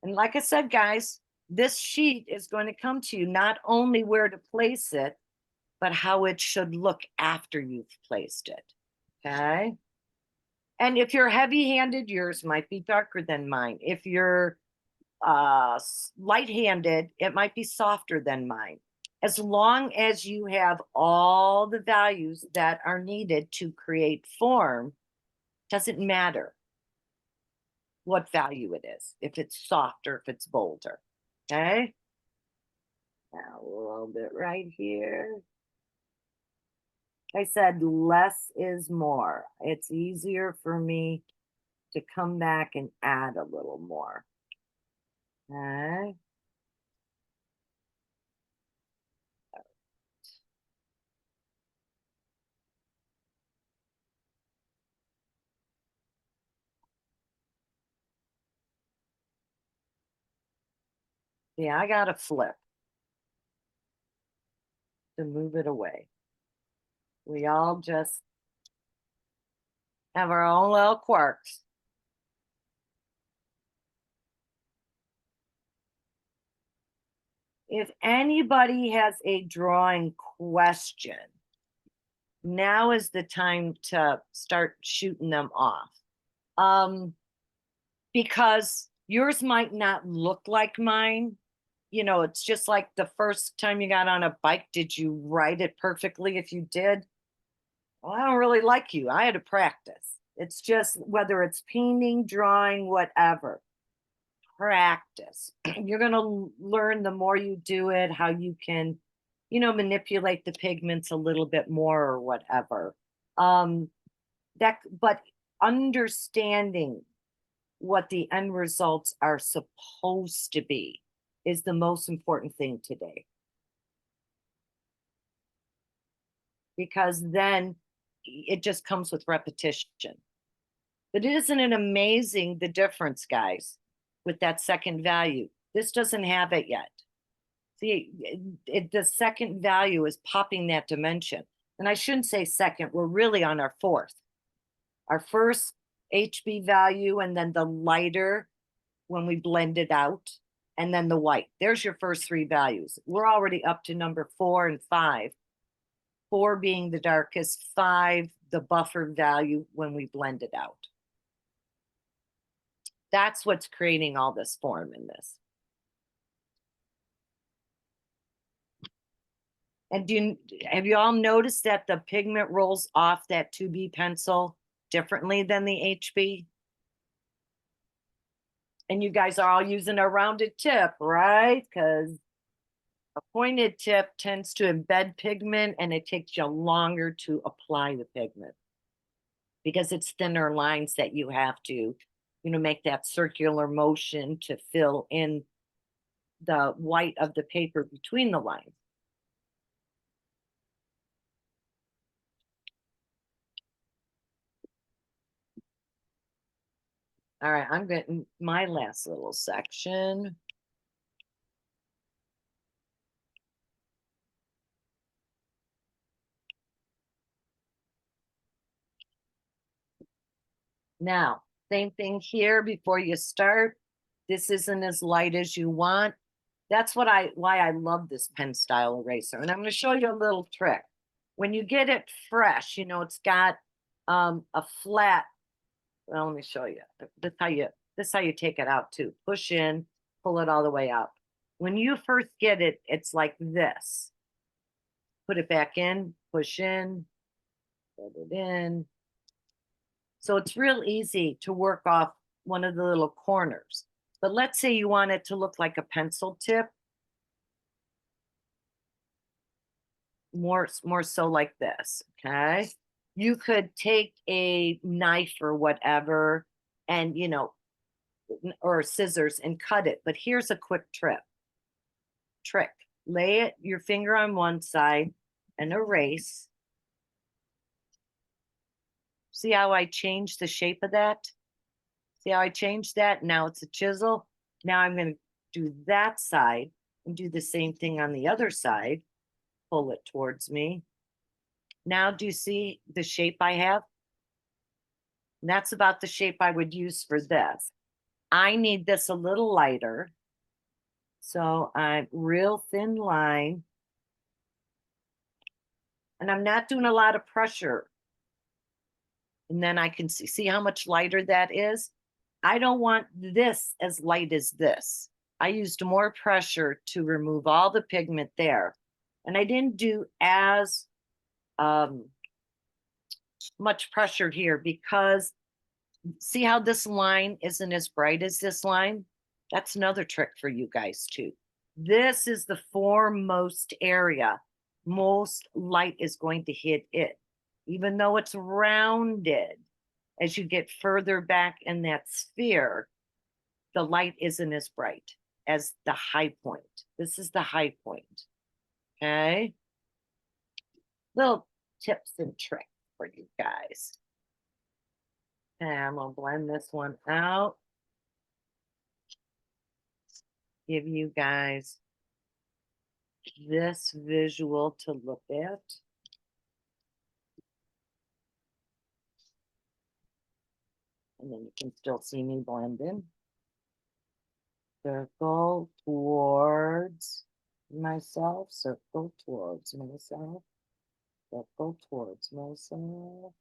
And like I said, guys, this sheet is going to come to you not only where to place it, but how it should look after you've placed it. Okay. And if you're heavy-handed, yours might be darker than mine. If you're light-handed, it might be softer than mine. As long as you have all the values that are needed to create form, doesn't matter what value it is, if it's soft or if it's bolder. Okay. Now a little bit right here. I said less is more. It's easier for me to come back and add a little more. Okay. Yeah, I got to flip to move it away. We all just have our own little quirks. If anybody has a drawing question, now is the time to start shooting them off. Because yours might not look like mine. You know, it's just like the first time you got on a bike, did you ride it perfectly? If you did, well, I don't really like you. I had to practice. It's just whether it's painting, drawing, whatever, practice. You're going to learn the more you do it, how you can, you know, manipulate the pigments a little bit more or whatever. But understanding what the end results are supposed to be is the most important thing today. Because then it just comes with repetition. But isn't it amazing the difference, guys, with that second value? This doesn't have it yet. See, the second value is popping that dimension. And I shouldn't say second, we're really on our fourth. Our first HB value, and then the lighter when we blend it out, and then the white. There's your first three values. We're already up to number 4 and 5. 4 being the darkest, 5 the buffer value when we blend it out. That's what's creating all this form in this. And have you all noticed that the pigment rolls off that 2B pencil differently than the HB? And you guys are all using a rounded tip, right? Because a pointed tip tends to embed pigment and it takes you longer to apply the pigment because it's thinner lines that you have to, you know, make that circular motion to fill in the white of the paper between the lines. All right, I'm getting my last little section. Now, same thing here before you start. This isn't as light as you want. That's why I love this pen style eraser. And I'm going to show you a little trick. When you get it fresh, it's got a flat. Well, let me show you. This how you take it out too. Push in, pull it all the way out. When you first get it, it's like this. Put it back in, push in, put it in. So it's real easy to work off one of the little corners. But let's say you want it to look like a pencil tip. More so like this, okay? You could take a knife or whatever and, or scissors and cut it. But here's a quick trick. Lay your finger on one side and erase. See how I changed the shape of that? See how I changed that? Now it's a chisel. Now I'm going to do that side and do the same thing on the other side. Pull it towards me. Now, do you see the shape I have? And that's about the shape I would use for this. I need this a little lighter. So I'm real thin line. And I'm not doing a lot of pressure. And then I can see how much lighter that is. I don't want this as light as this. I used more pressure to remove all the pigment there. And I didn't do as much pressure here because see how this line isn't as bright as this line? That's another trick for you guys too. This is the foremost area. Most light is going to hit it, even though it's rounded. As you get further back in that sphere, the light isn't as bright as the high point. This is the high point, okay? Little tips and tricks for you guys. Okay, I'm gonna blend this one out. Give you guys this visual to look at. And then you can still see me blending. Circle towards myself, circle towards myself, circle towards myself.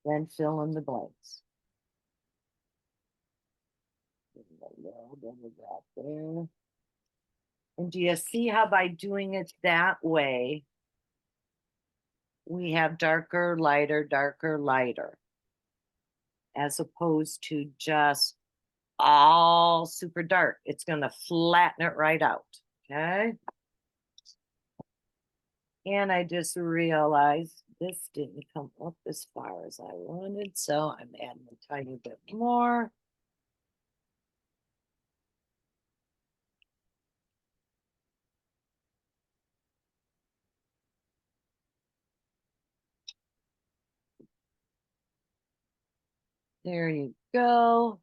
Then fill in the blanks. There. And do you see how by doing it that way, we have darker, lighter, as opposed to just all super dark. It's going to flatten it right out, okay? And I just realized this didn't come up as far as I wanted, so I'm adding a tiny bit more. There you go.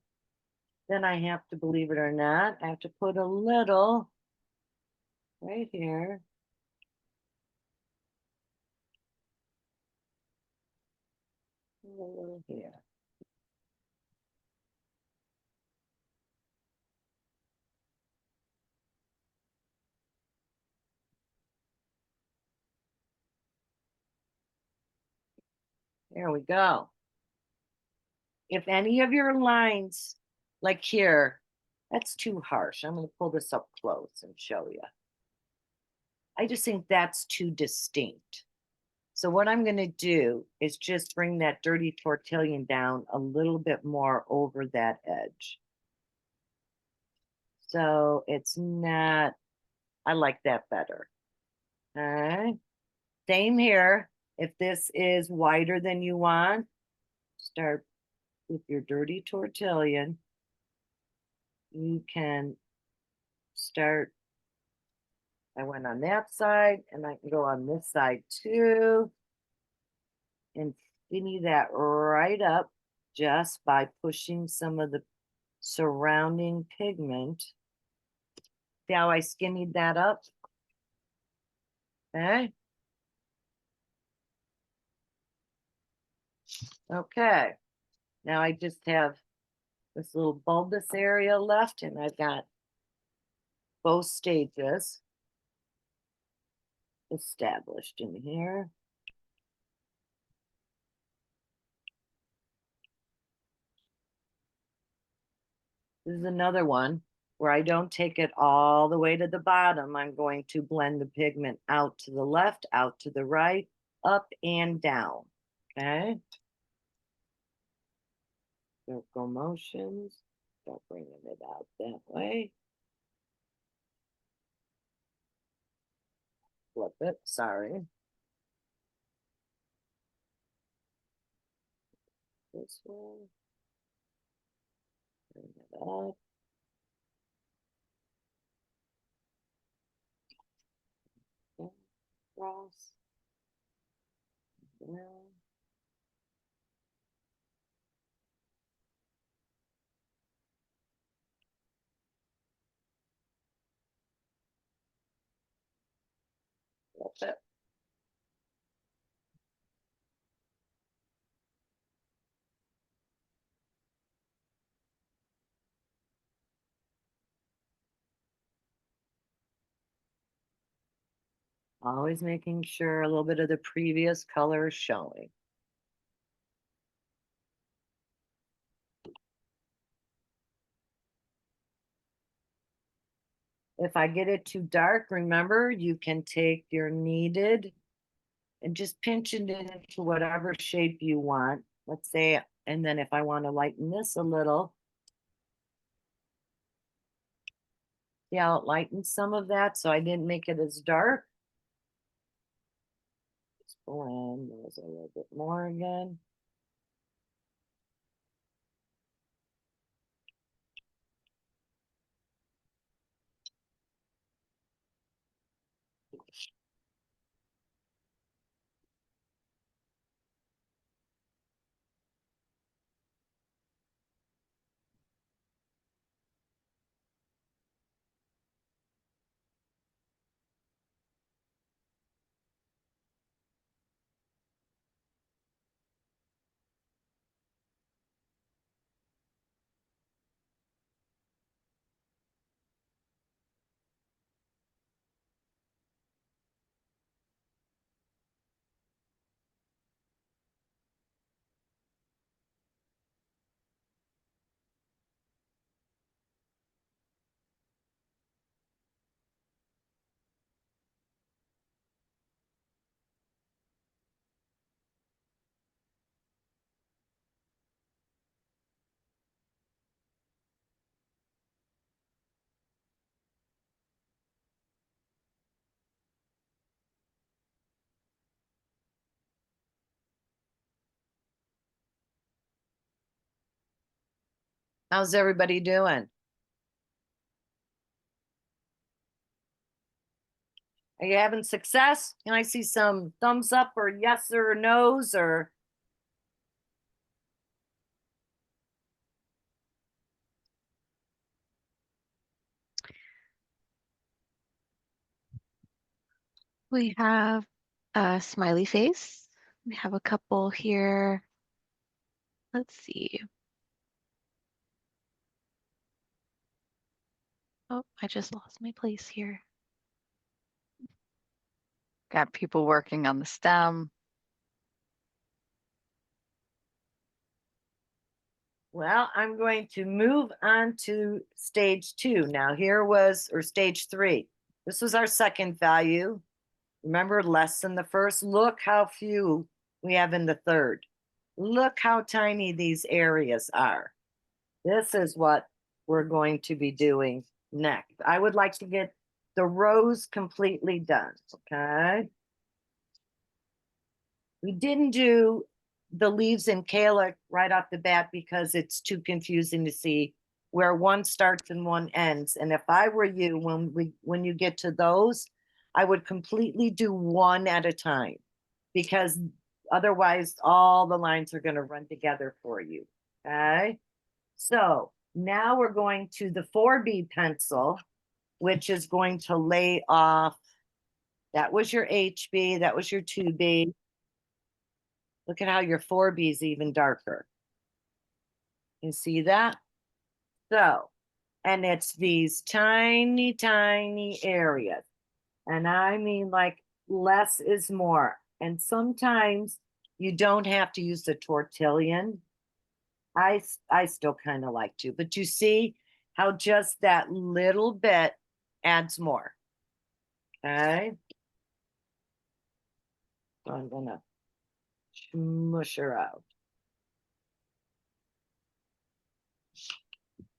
Then I have to, believe it or not, I have to put a little right here. A little here. There we go. If any of your lines, like here, that's too harsh. I'm going to pull this up close and show you. I just think that's too distinct. So what I'm going to do is just bring that dirty tortillon down a little bit more over that edge. So it's not, I like that better. All right. Same here. If this is wider than you want, start with your dirty tortillon. You can start, I went on that side and I can go on this side too. And skinny that right up just by pushing some of the surrounding pigment. See how I skinnied that up? Okay. Okay. Now I just have this little bulbous area left, and I've got both stages established in here. This is another one where I don't take it all the way to the bottom. I'm going to blend the pigment out to the left, out to the right, up and down. Okay. Circle motions. Start bringing it out that way. Flip it. Sorry. This way. Bring it up. Cross. Down. Flip it. Always making sure a little bit of the previous color is showing. If I get it too dark, remember, you can take your kneaded and just pinch it into whatever shape you want. Let's say, and then if I want to lighten this a little, see how it lightens some of that, so I didn't make it as dark. Just blend those a little bit more again. How's everybody doing? Are you having success? Can I see some thumbs up or yes or no's or? We have a smiley face. We have a couple here. Let's see. Oh, I just lost my place here. Got people working on the stem. Well, I'm going to move on to stage 2. Now here was, or stage 3. This was our second value. Remember, less than the first. Look how few we have in the third. Look how tiny these areas are. This is what we're going to be doing next. I would like to get the rows completely done, okay? We didn't do the leaves and calyx right off the bat because it's too confusing to see where one starts and one ends. And if I were you, when you get to those, I would completely do one at a time because otherwise all the lines are going to run together for you. Okay. So now we're going to the 4B pencil, which is going to lay off. That was your HB, that was your 2B. Look at how your 4B is even darker. You see that? So, and it's these tiny, tiny areas. And I mean, like, less is more. And sometimes you don't have to use the tortillon. I still kind of like to, but you see how just that little bit adds more. Okay. So I'm gonna smush her out.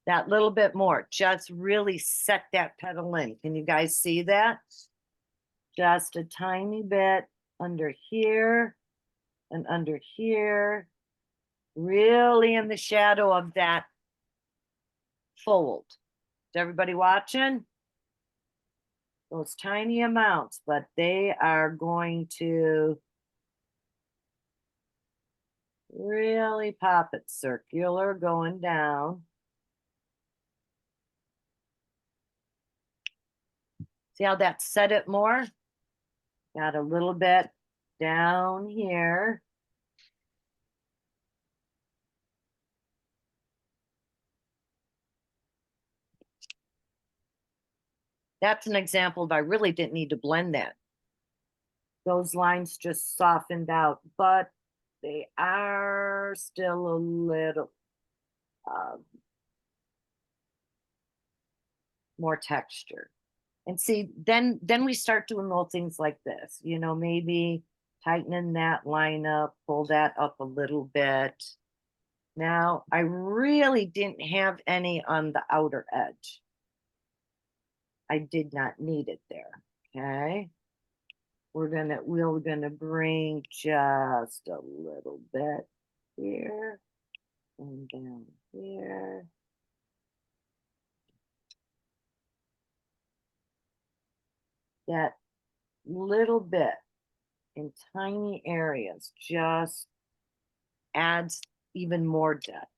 That little bit more, just really set that petal in. Can you guys see that? Just a tiny bit under here and under here, really in the shadow of that fold. Is everybody watching? Those tiny amounts, but they are going to really pop it. Circular going down. See how that set it more? Got a little bit down here. That's an example of I really didn't need to blend that. Those lines just softened out, but they are still a little more texture. And see, then we start doing little things like this, you know, maybe tightening that line up, pull that up a little bit. Now, I really didn't have any on the outer edge. I did not need it there, okay? We're gonna bring just a little bit here and down here. That little bit in tiny areas just adds even more depth.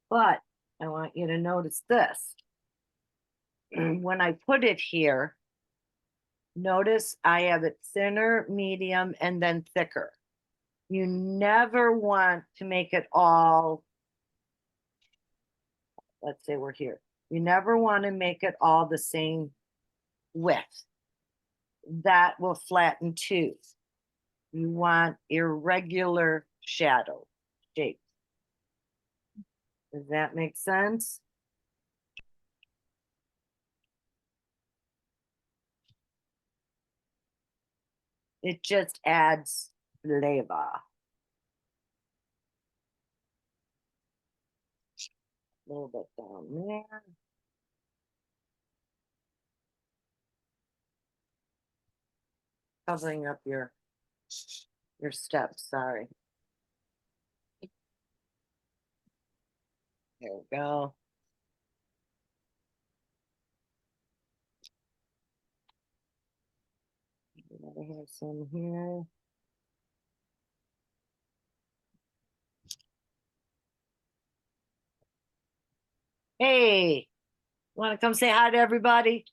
But I want you to notice this. When I put it here, notice I have it thinner, medium, and then thicker. You never want to make it all, let's say we're here. You never want to make it all the same width. That will flatten too. You want irregular shadow shapes. Does that make sense? It just adds flavor. A little bit down there. Covering up your steps, sorry. There we go. I have some here. Hey, want to come say hi to everybody?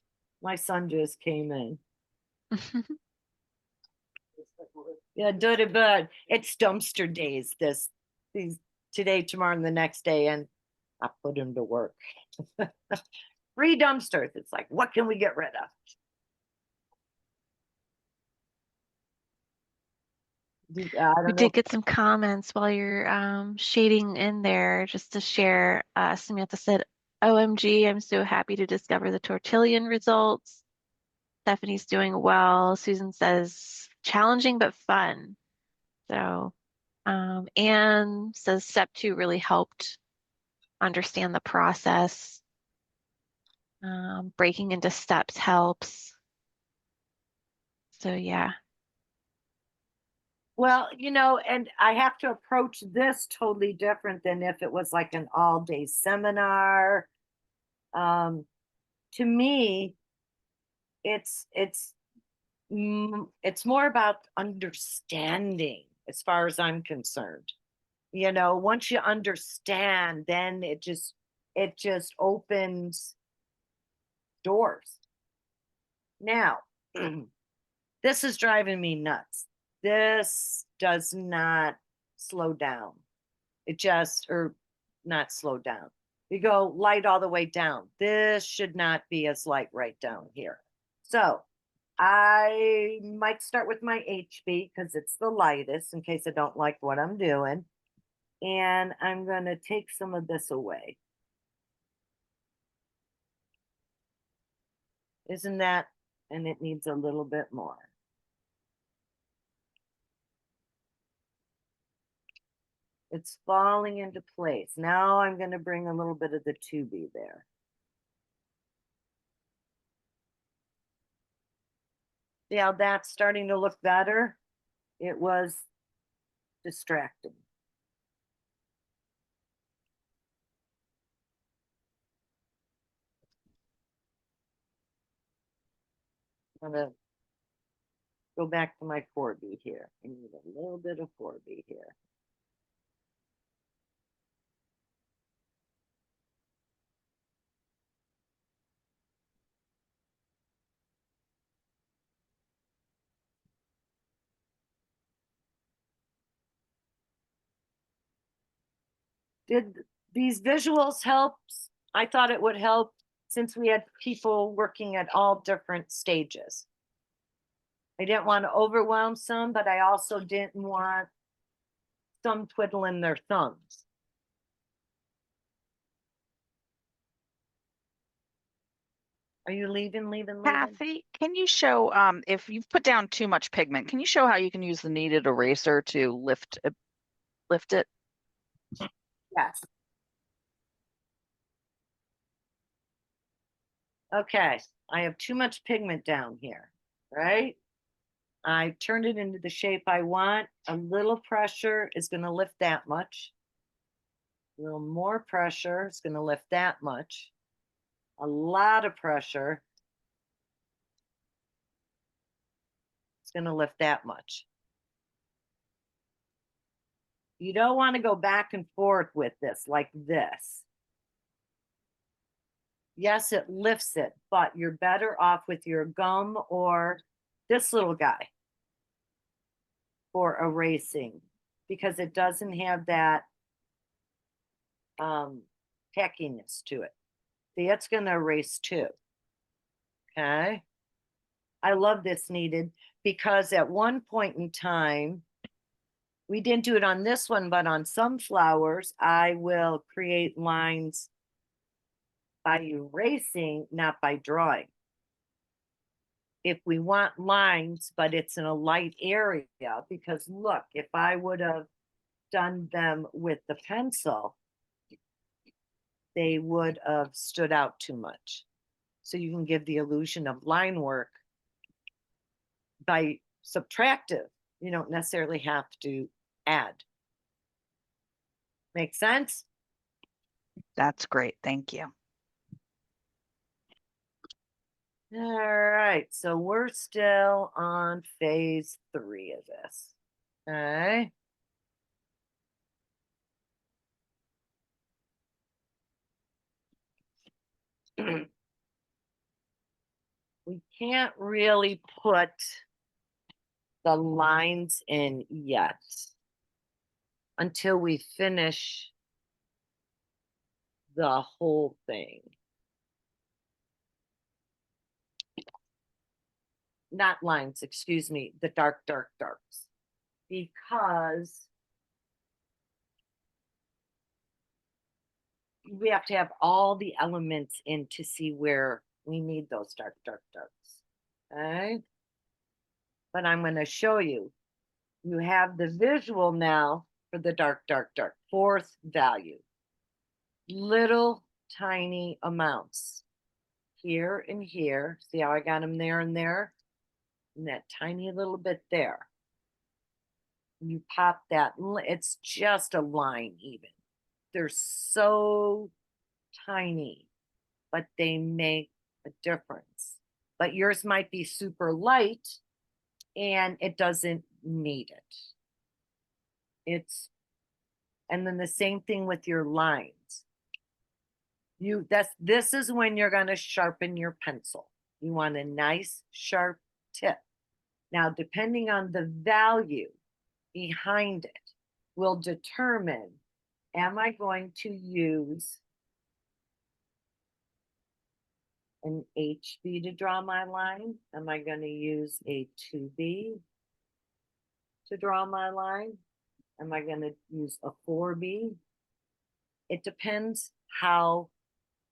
My son just came in. Yeah, dirty bird. It's dumpster days. These today, tomorrow, and the next day, and I put him to work. 3 dumpsters. It's like, what can we get rid of? We did get some comments while you're shading in there, just to share. Samantha said, OMG, I'm so happy to discover the tortillon results. Stephanie's doing well. Susan says, challenging but fun. So Anne says step 2 really helped understand the process. Breaking into steps helps. So yeah. Well, you know, and I have to approach this totally different than if it was like an all-day seminar. To me, it's more about understanding as far as I'm concerned. You know, once you understand, then it just opens doors. Now, This is driving me nuts. This does not slow down. It just, or not slow down. You go light all the way down. This should not be as light right down here. So I might start with my HB because it's the lightest in case I don't like what I'm doing. And I'm going to take some of this away. Isn't that, and it needs a little bit more. It's falling into place. Now I'm going to bring a little bit of the 2B there. See how that's starting to look better? It was distracting. I'm going to go back to my 4B here. I need a little bit of 4B here. Did these visuals help? I thought it would help since we had people working at all different stages. I didn't want to overwhelm some, but I also didn't want some twiddling their thumbs. Are you leaving? Kathy, can you show, if you've put down too much pigment, can you show how you can use the kneaded eraser to lift it? Yes. Okay, I have too much pigment down here, right? I turned it into the shape I want. A little pressure is going to lift that much. A little more pressure is going to lift that much. A lot of pressure is going to lift that much. You don't want to go back and forth with this like this. Yes, it lifts it, but you're better off with your gum or this little guy for erasing because it doesn't have that tackiness to it. See, it's going to erase too. Okay. I love this kneaded because at one point in time, we didn't do it on this one, but on some flowers, I will create lines by erasing, not by drawing. If we want lines, but it's in a light area, because look, if I would have done them with the pencil, they would have stood out too much. So you can give the illusion of line work by subtractive. You don't necessarily have to add. Make sense? That's great. Thank you. All right, so we're still on phase 3 of this. Okay. We can't really put the lines in yet until we finish the whole thing. Not lines, excuse me, the darks. Because we have to have all the elements in to see where we need those darks. Okay. But I'm going to show you. You have the visual now for the dark. 4th value. Little tiny amounts. Here and here. See how I got them there and there? And that tiny little bit there. You pop that. It's just a line even. They're so tiny, but they make a difference. But yours might be super light and it doesn't need it. And then the same thing with your lines. This is when you're going to sharpen your pencil. You want a nice sharp tip. Now, depending on the value behind it will determine, am I going to use an HB to draw my line? Am I going to use a 2B to draw my line? Am I going to use a 4B? It depends how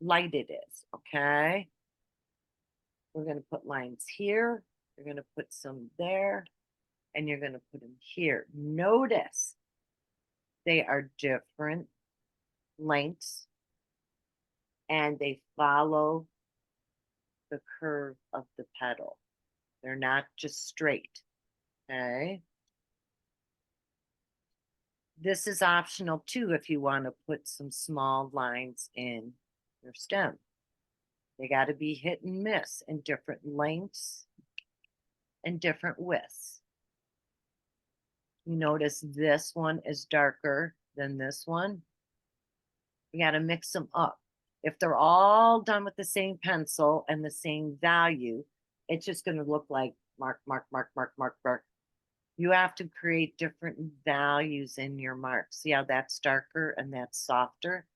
light it is, okay? We're going to put lines here. You're going to put some there, and you're going to put them here. Notice they are different lengths, and they follow the curve of the petal. They're not just straight, okay? This is optional too if you want to put some small lines in your stem. They got to be hit and miss in different lengths and different widths. You notice this one is darker than this one. You got to mix them up. If they're all done with the same pencil and the same value, it's just going to look like mark, mark, mark, mark, mark, mark. You have to create different values in your marks. See how that's darker and that's softer?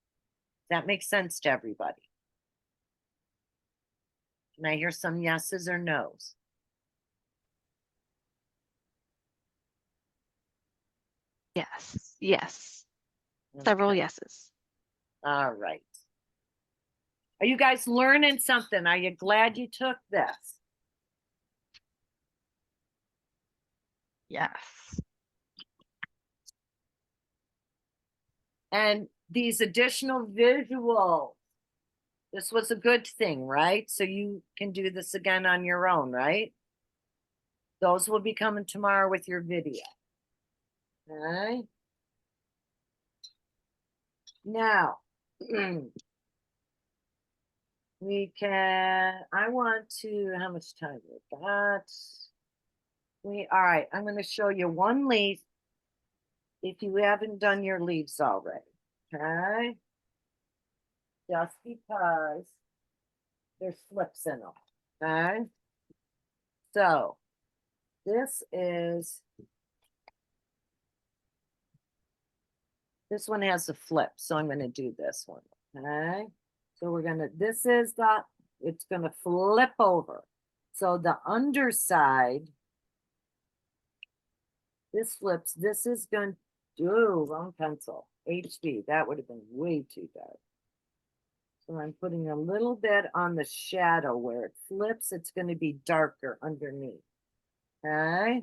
That makes sense to everybody. Can I hear some yeses or nos? Yes, yes. Several Okay. yeses. All right. Are you guys learning something? Are you glad you took this? Yes. And these additional visuals, this was a good thing, right? So you can do this again on your own, right? Those will be coming tomorrow with your video. All right. Now, we can, I want to, how much time we got? All right, I'm going to show you one leaf if you haven't done your leaves already, okay? Just because there's slips in them, okay? So, this one has a flip, so I'm going to do this one, okay? So we're going to, it's going to flip over. So the underside, this flips, this is going to, wrong pencil, HB, that would have been way too dark. So I'm putting a little bit on the shadow where it flips, it's going to be darker underneath, okay?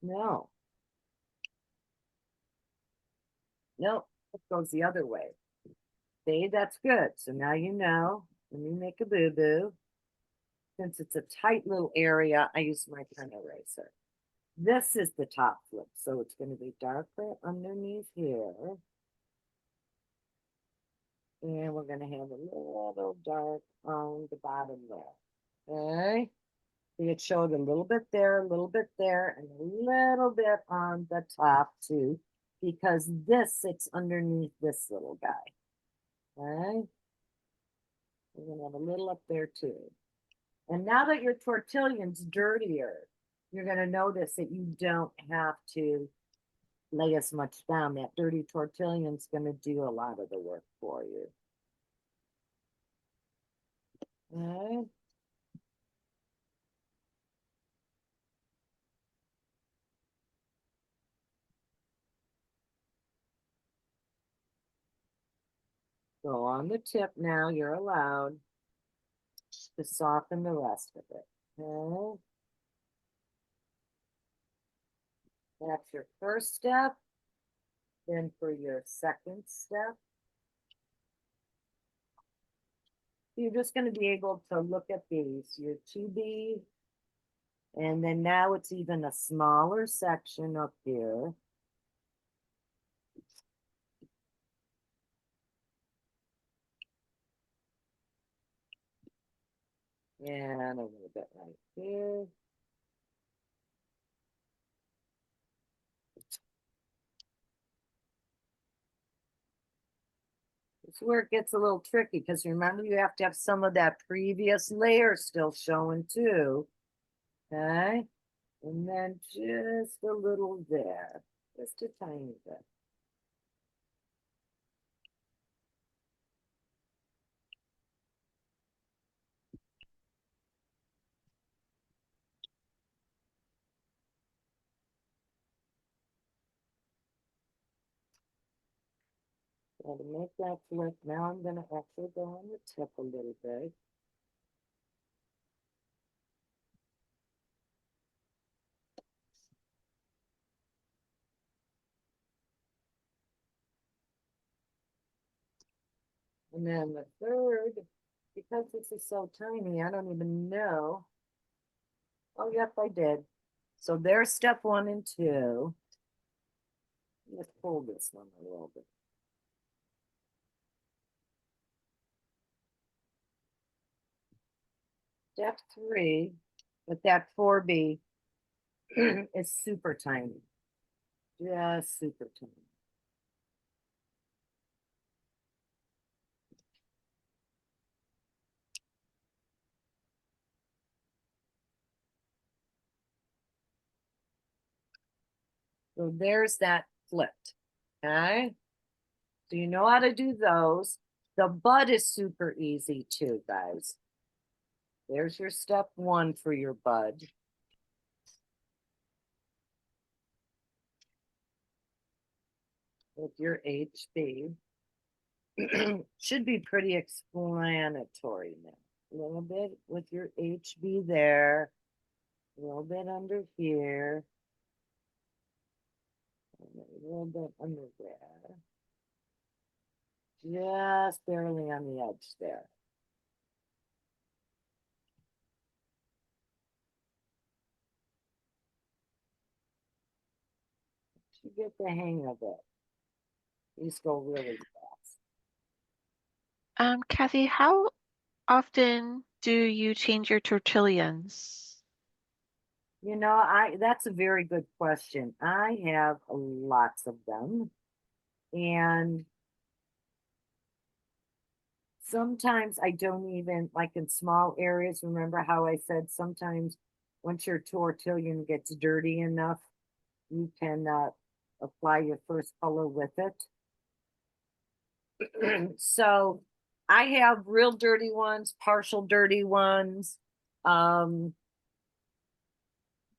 No. Nope, it goes the other way. See, that's good. So now you know. Let me make a boo-boo. Since it's a tight little area, I use my pen eraser. This is the top flip, so it's going to be darker underneath here. And we're going to have a little dark on the bottom there. Okay? See, it showed a little bit there, and a little bit on the top too, because this sits underneath this little guy. Okay? We're going to have a little up there too. And now that your tortillion's dirtier, you're going to notice that you don't have to lay as much down. That dirty tortillion's going to do a lot of the work for you. Okay. So on the tip now, you're allowed to soften the rest of it. Okay. That's your first step. Then for your second step, you're just going to be able to look at these, your 2B, and then now it's even a smaller section up here. And a little bit right here. It's where it gets a little tricky because remember you have to have some of that previous layer still showing too. Okay. And then just a little there, just a tiny bit. So to make that flip, now I'm going to actually go on the tip a little bit. And then the third, because this is so tiny, I don't even know. Oh, yep, I did. So there's step 1 and 2. Let's pull this one a little bit. Step 3, but that 4B is super tiny. Just super tiny. So there's that flipped. Okay. So you know how to do those. The bud is super easy too, guys. There's your step 1 for your bud. With your HB. Should be pretty explanatory now. A little bit with your HB there. A little bit under here. And a little bit under there. Just barely on the edge there. You get the hang of it. These go really fast. Kathi, how often do you change your tortillions? You know, that's a very good question. I have lots of them. And sometimes I don't even, like in small areas, remember how I said sometimes once your tortillion gets dirty enough, you can apply your first color with it. So I have real dirty ones, partial dirty ones. I'll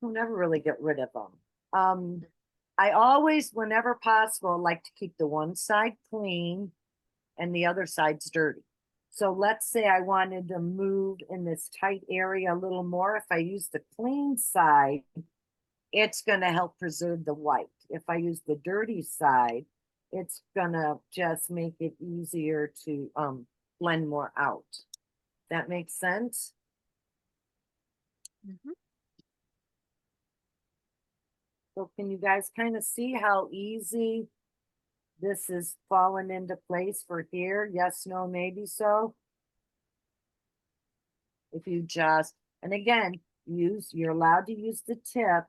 never really get rid of them. I always, whenever possible, like to keep the one side clean and the other side's dirty. So let's say I wanted to move in this tight area a little more. If I use the clean side, it's going to help preserve the white. If I use the dirty side, it's going to just make it easier to blend more out. That makes sense? Mhm. So can you guys kind of see how easy this is falling into place for here? Yes, no, maybe so. If you just, and again, you're allowed to use the tip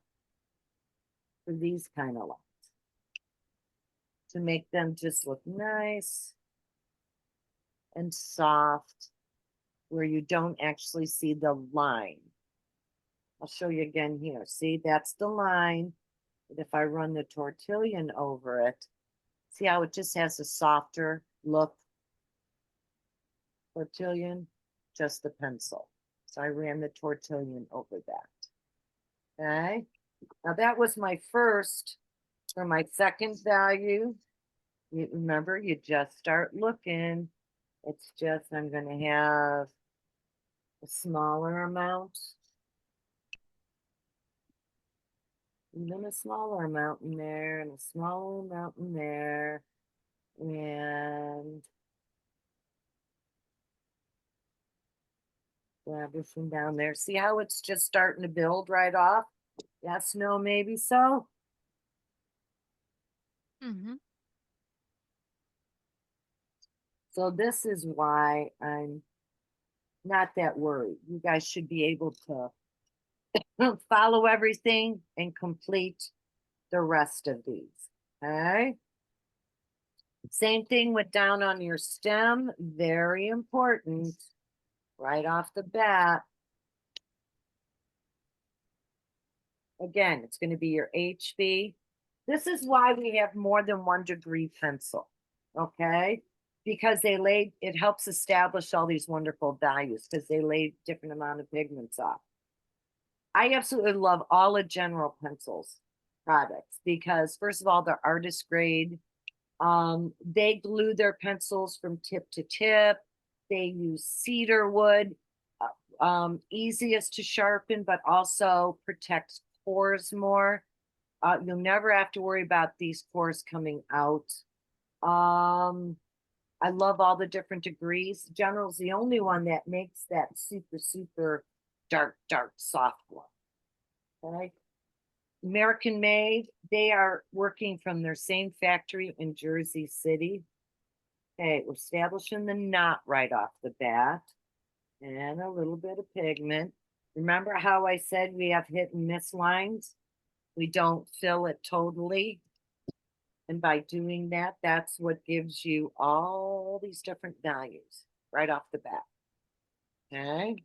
for these kind of lines to make them just look nice and soft where you don't actually see the line. I'll show you again here. See, that's the line. But if I run the tortillion over it, see how it just has a softer look? Tortillion, just the pencil. So I ran the tortillion over that. Okay. Now that was my first. For my second value, you remember, you just start looking. It's just, I'm going to have a smaller amount. Even a smaller amount in there and a smaller amount in there. And everything down there. See how it's just starting to build right off? Yes, no, maybe so. Mhm. So this is why I'm not that worried. You guys should be able to follow everything and complete the rest of these. Okay. Same thing with down on your stem, very important, right off the bat. Again, it's going to be your HB. This is why we have more than 1 degree pencil, okay? Because it helps establish all these wonderful values because they lay different amount of pigments off. I absolutely love all of General Pencils products because first of all, they're artist grade. They glue their pencils from tip to tip. They use cedar wood, easiest to sharpen, but also protects pores more. You'll never have to worry about these pores coming out. I love all the different degrees. General's the only one that makes that super, super dark, dark, soft one. Okay. American made, they are working from their same factory in Jersey City. Okay, we're establishing the knot right off the bat and a little bit of pigment. Remember how I said we have hit and miss lines? We don't fill it totally. And by doing that, that's what gives you all these different values right off the bat. Okay.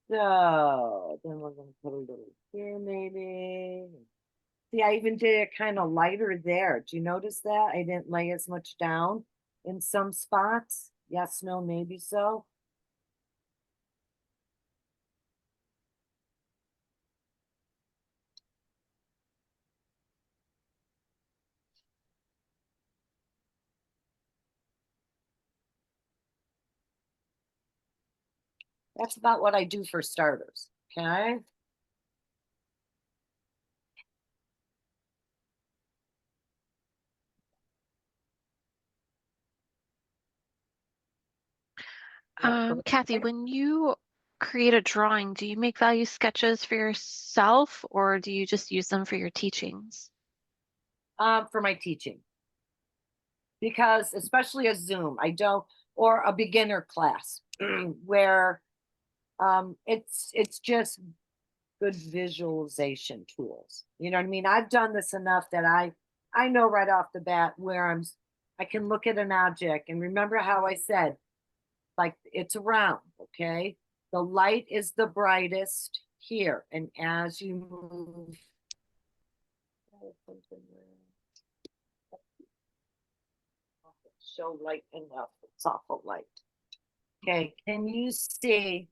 So then we're going to put a little here maybe. See, I even did it kind of lighter there. Do you notice that? I didn't lay as much down in some spots. Yes, no, maybe so. That's about what I do for starters. Okay. Kathi, when you create a drawing, do you make value sketches for yourself or do you just use them for your teachings? For my teaching. Because especially a Zoom, I don't, or a beginner class where it's just good visualization tools. You know what I mean? I've done this enough that I know right off the bat where I can look at an object and remember how I said, like it's round, okay? The light is the brightest here. And as you move, show light enough, it's awful light. Okay, can you see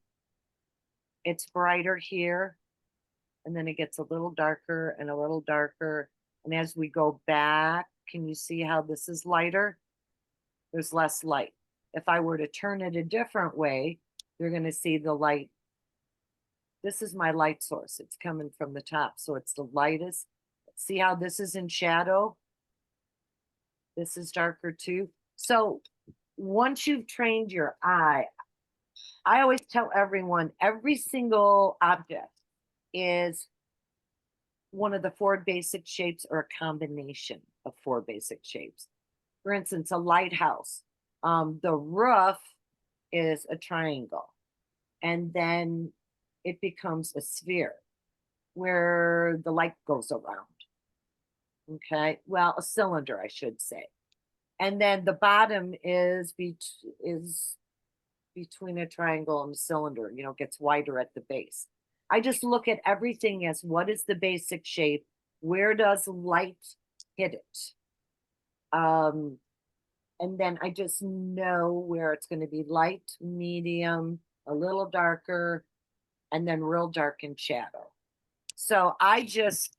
it's brighter here? And then it gets a little darker and a little darker. And as we go back, can you see how this is lighter? There's less light. If I were to turn it a different way, you're going to see the light. This is my light source. It's coming from the top. So it's the lightest. See how this is in shadow? This is darker too. So once you've trained your eye, I always tell everyone every single object is one of the 4 basic shapes or a combination of 4 basic shapes. For instance, a lighthouse. The roof is a triangle, and then it becomes a sphere where the light goes around. Okay, well, a cylinder, I should say. And then the bottom is between a triangle and a cylinder, you know, gets wider at the base. I just look at everything as what is the basic shape? Where does light hit it? And then I just know where it's going to be light, medium, a little darker, and then real dark in shadow. So I just,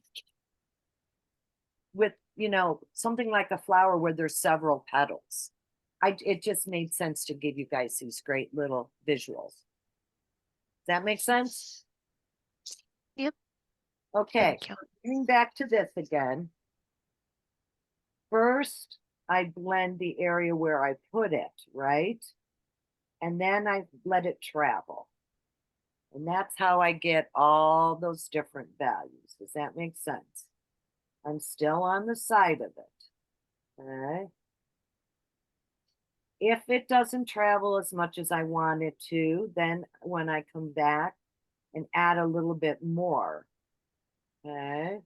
with, you know, something like a flower where there's several petals, it just made sense to give you guys these great little visuals. Does that make sense? Yep. Okay, Thank you. getting back to this again. First, I blend the area where I put it, right? And then I let it travel. And that's how I get all those different values. Does that make sense? I'm still on the side of it. Okay. If it doesn't travel as much as I want it to, then when I come back and add a little bit more, okay,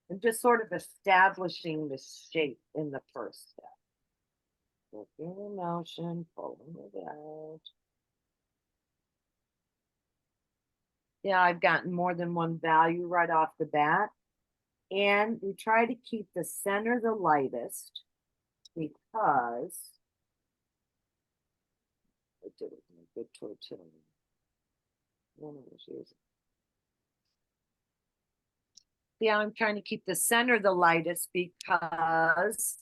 I'm just sort of establishing the shape in the first step. Working the motion, pulling it out. Yeah, I've gotten more than one value right off the bat. And we try to keep the center the lightest because I did it in a good tortilla. Yeah, I'm trying to keep the center the lightest because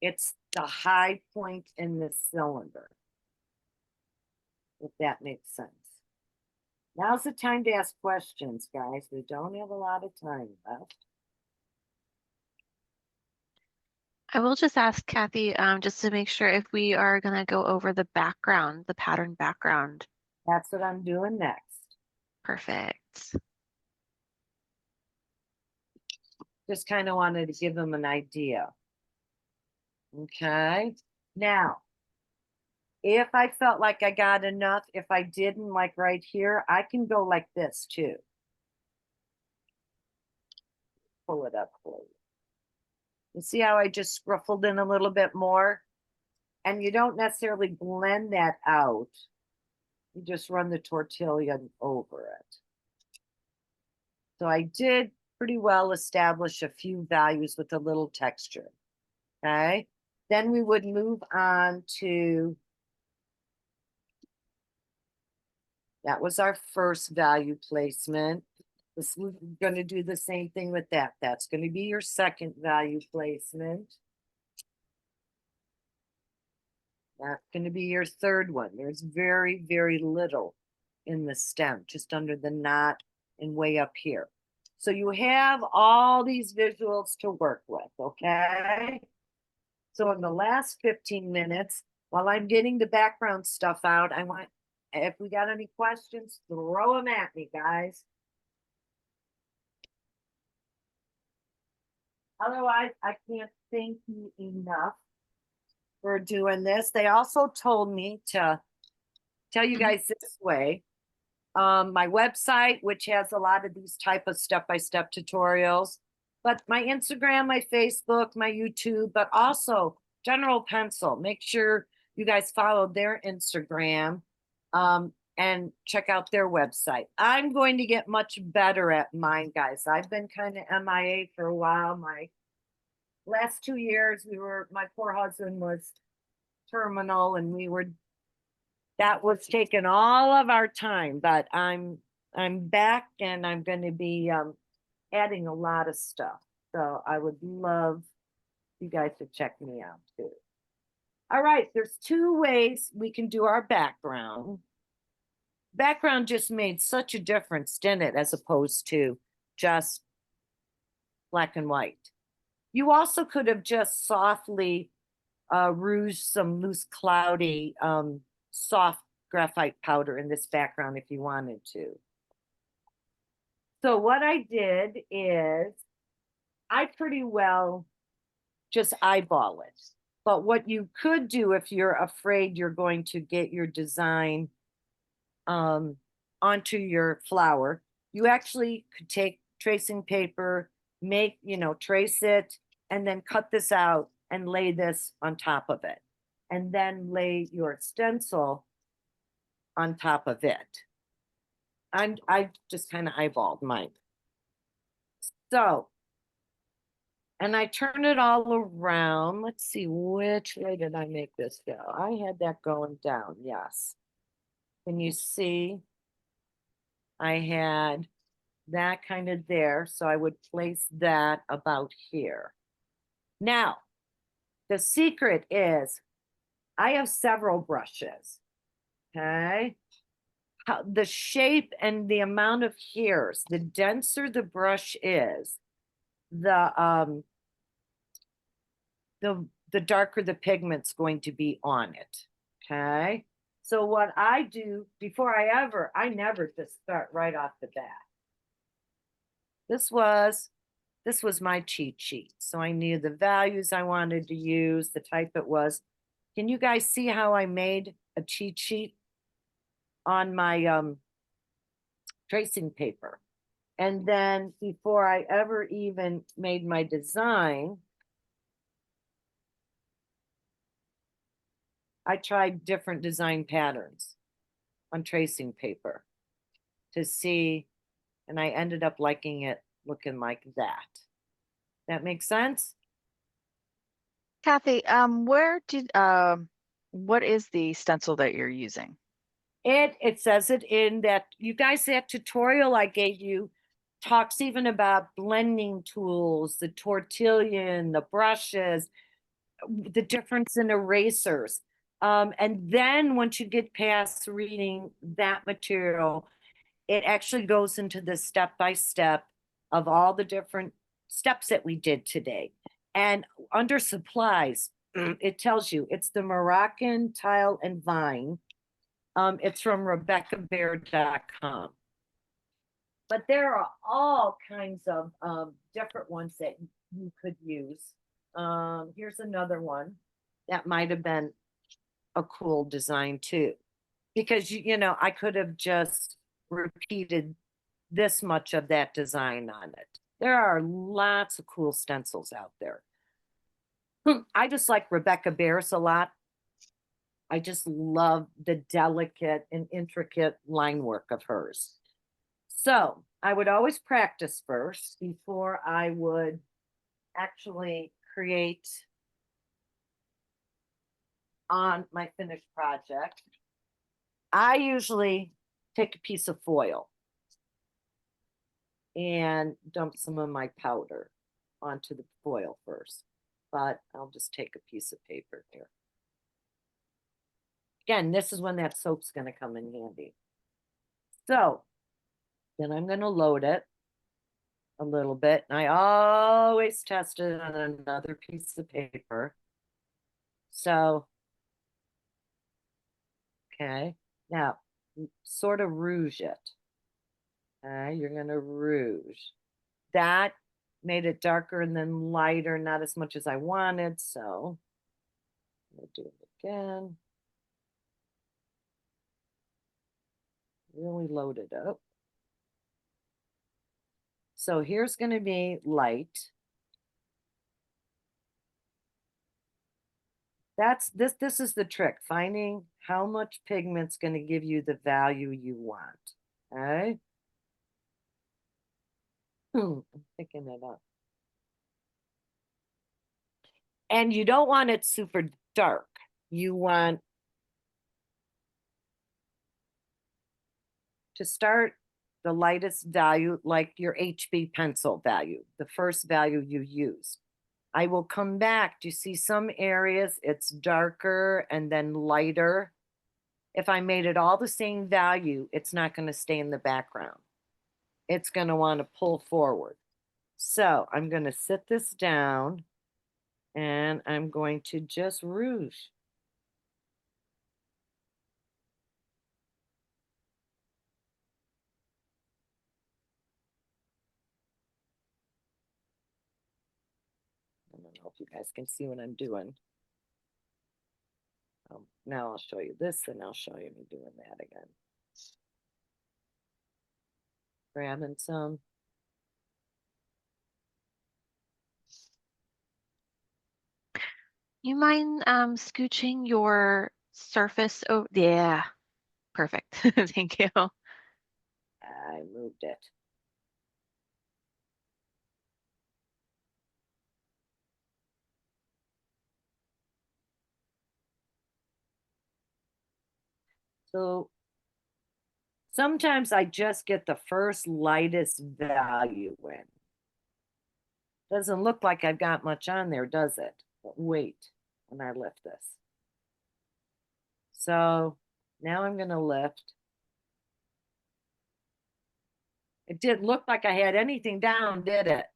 it's the high point in the cylinder, if that makes sense. Now's the time to ask questions, guys. We don't have a lot of time left. I will just ask Kathy, just to make sure if we are going to go over the background, the pattern background. That's what I'm doing next. Perfect. Just kind of wanted to give them an idea. Okay. Now, if I felt like I got enough, if I didn't, like right here, I can go like this too. Pull it up for you. You see how I just scruffled in a little bit more? And you don't necessarily blend that out. You just run the tortilla over it. So I did pretty well establish a few values with a little texture. Okay. Then we would move on to, that was our first value placement. We're going to do the same thing with that. That's going to be your second value placement. That's going to be your third one. There's very, very little in the stem, just under the knot and way up here. So you have all these visuals to work with, okay? So in the last 15 minutes, while I'm getting the background stuff out, I want, if we got any questions, throw them at me, guys. Otherwise, I can't thank you enough for doing this. They also told me to tell you guys this way. My website, which has a lot of these type of step-by-step tutorials, but my Instagram, my Facebook, my YouTube, but also General Pencil. Make sure you guys follow their Instagram and check out their website. I'm going to get much better at mine, guys. I've been kind of MIA for a while. My last 2 years, my poor husband was terminal and that was taking all of our time, but I'm back and I'm going to be adding a lot of stuff. So I would love you guys to check me out too. All right, there's 2 ways we can do our background. Background just made such a difference, didn't it, as opposed to just black and white. You also could have just softly rouged some loose, cloudy, soft graphite powder in this background if you wanted to. So what I did is I pretty well just eyeball it. But what you could do if you're afraid you're going to get your design onto your flower, you actually could take tracing paper, trace it, and then cut this out and lay this on top of it. And then lay your stencil on top of it. I just kind of eyeballed mine. So, and I turn it all around. Let's see, which way did I make this go? I had that going down, yes. Can you see? I had that kind of there, so I would place that about here. Now, the secret is I have several brushes, okay? The shape and the amount of hairs, the denser the brush is, the darker the pigment's going to be on it, okay? So what I do before I never just start right off the bat. This was my cheat sheet. So I knew the values I wanted to use, the type it was. Can you guys see how I made a cheat sheet on my tracing paper? And then before I ever even made my design, I tried different design patterns on tracing paper to see, and I ended up liking it looking like that. That makes sense? Kathy, what is the stencil that you're using? It says it in that, you guys, that tutorial I gave you talks even about blending tools, the tortillon, the brushes, the difference in erasers. And then once you get past reading that material, it actually goes into the step-by-step of all the different steps that we did today. And under supplies, it tells you it's the Moroccan tile and vine. It's from RebeccaBear.com. But there are all kinds of different ones that you could use. Here's another one that might have been a cool design too. Because, you know, I could have just repeated this much of that design on it. There are lots of cool stencils out there. I just like Rebecca Bears a lot. I just love the delicate and intricate line work of hers. So I would always practice first before I would actually create on my finished project. I usually take a piece of foil and dump some of my powder onto the foil first, but I'll just take a piece of paper here. Again, this is when that soap's going to come in handy. So then I'm going to load it a little bit. And I always test it on another piece of paper. So, okay, now sort of rouge it. Okay, you're going to rouge. That made it darker and then lighter, not as much as I wanted. So I'm going to do it again. Really load it up. So here's going to be light. This is the trick, finding how much pigment's going to give you the value you want. Okay. I'm picking it up. And you don't want it super dark. You want to start the lightest value, like your HB pencil value, the first value you use. I will come back. Do you see some areas it's darker and then lighter? If I made it all the same value, it's not going to stay in the background. It's going to want to pull forward. So I'm going to sit this down and I'm going to just rouge. I don't know if you guys can see what I'm doing. Now I'll show you this and I'll show you me doing that again. Grabbing some. You mind scooching your surface over? Yeah, perfect. Thank you. I moved it. So sometimes I just get the first lightest value in. Doesn't look like I've got much on there, does it? But wait, when I lift this. So now I'm going to lift. It didn't look like I had anything down, did it?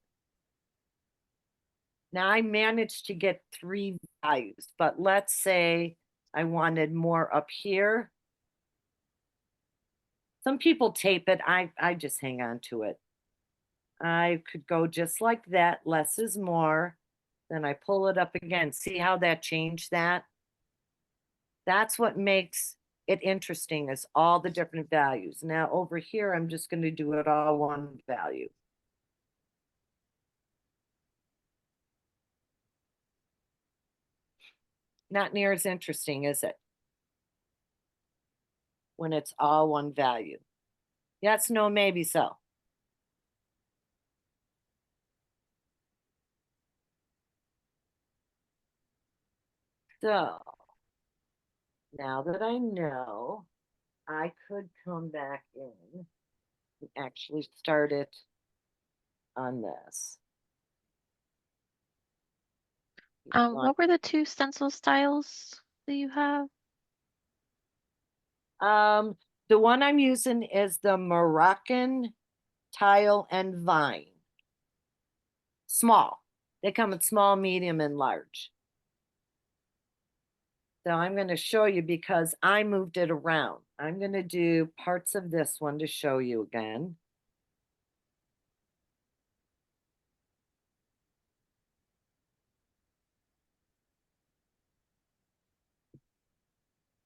Now I managed to get 3 values, but let's say I wanted more up here. Some people tape it. I just hang on to it. I could go just like that. Less is more. Then I pull it up again. See how that changed that? That's what makes it interesting is all the different values. Now over here, I'm just going to do it all one value. Not near as interesting, is it? When it's all one value. Yes, no, maybe so. So now that I know, I could come back in and actually start it on this. What were the two stencil styles that you have? The one I'm using is the Moroccan tile and vine. Small. They come in small, medium, and large. So I'm going to show you because I moved it around. I'm going to do parts of this one to show you again.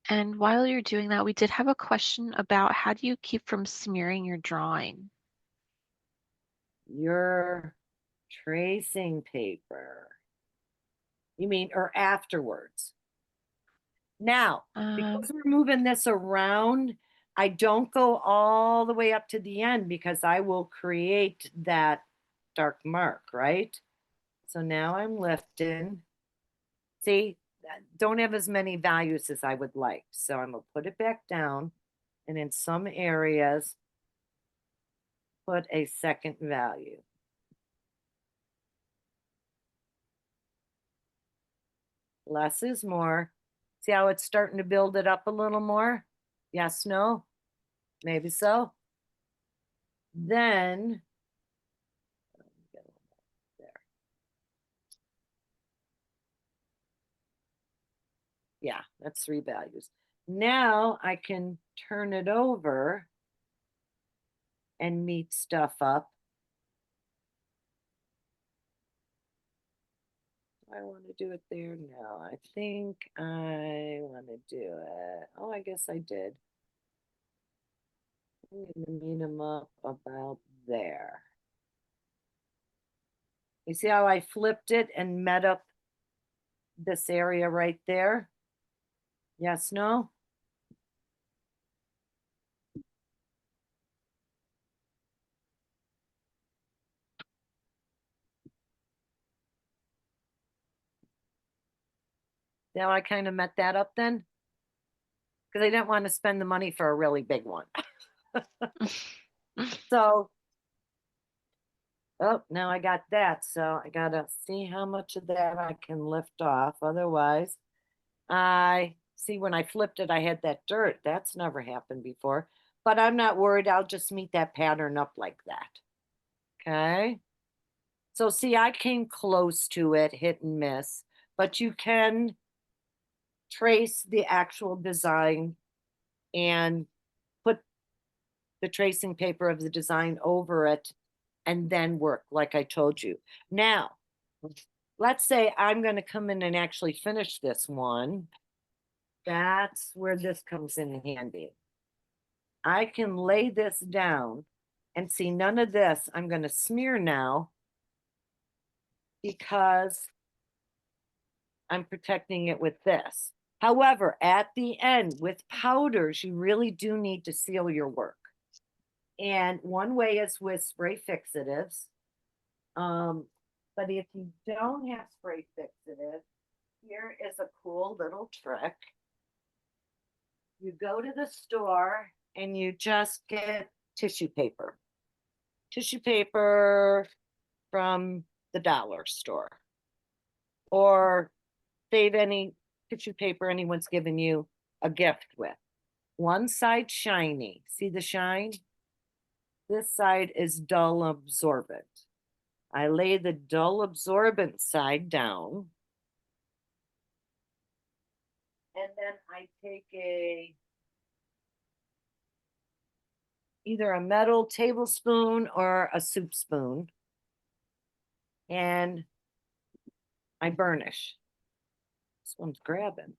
And while you're doing that, we did have a question about how do you keep from smearing your drawing? Your tracing paper. You mean, or afterwards? Now, because we're moving this around, I don't go all the way up to the end because I will create that dark mark, right? So now I'm lifting. See, don't have as many values as I would like. So I'm gonna put it back down and in some areas, put a second value. Less is more. See how it's starting to build it up a little more? Yes, no? Maybe so. Then, there. Yeah, that's 3 values. Now I can turn it over and meet stuff up. I want to do it there now. I think I want to do it. Oh, I guess I did. I'm going to meet them up about there. You see how I flipped it and met up this area right there? Yes, no? Now I kind of met that up then? Because I didn't want to spend the money for a really big one. So, oh, now I got that. So I got to see how much of that I can lift off. Otherwise, I see when I flipped it, I had that dirt. That's never happened before. But I'm not worried. I'll just meet that pattern up like that. Okay. So see, I came close to it, hit and miss. But you can trace the actual design and put the tracing paper of the design over it and then work like I told you. Now, let's say I'm going to come in and actually finish this one. That's where this comes in handy. I can lay this down and see none of this. I'm going to smear now because I'm protecting it with this. However, at the end with powders, you really do need to seal your work. And one way is with spray fixatives. But if you don't have spray fixative, here is a cool little trick. You go to the store and you just get tissue paper. Tissue paper from the dollar store. Or save any tissue paper anyone's given you a gift with. One side shiny. See the shine? This side is dull absorbent. I lay the dull absorbent side down. And then I take either a metal tablespoon or a soup spoon and I burnish. This one's grabbing.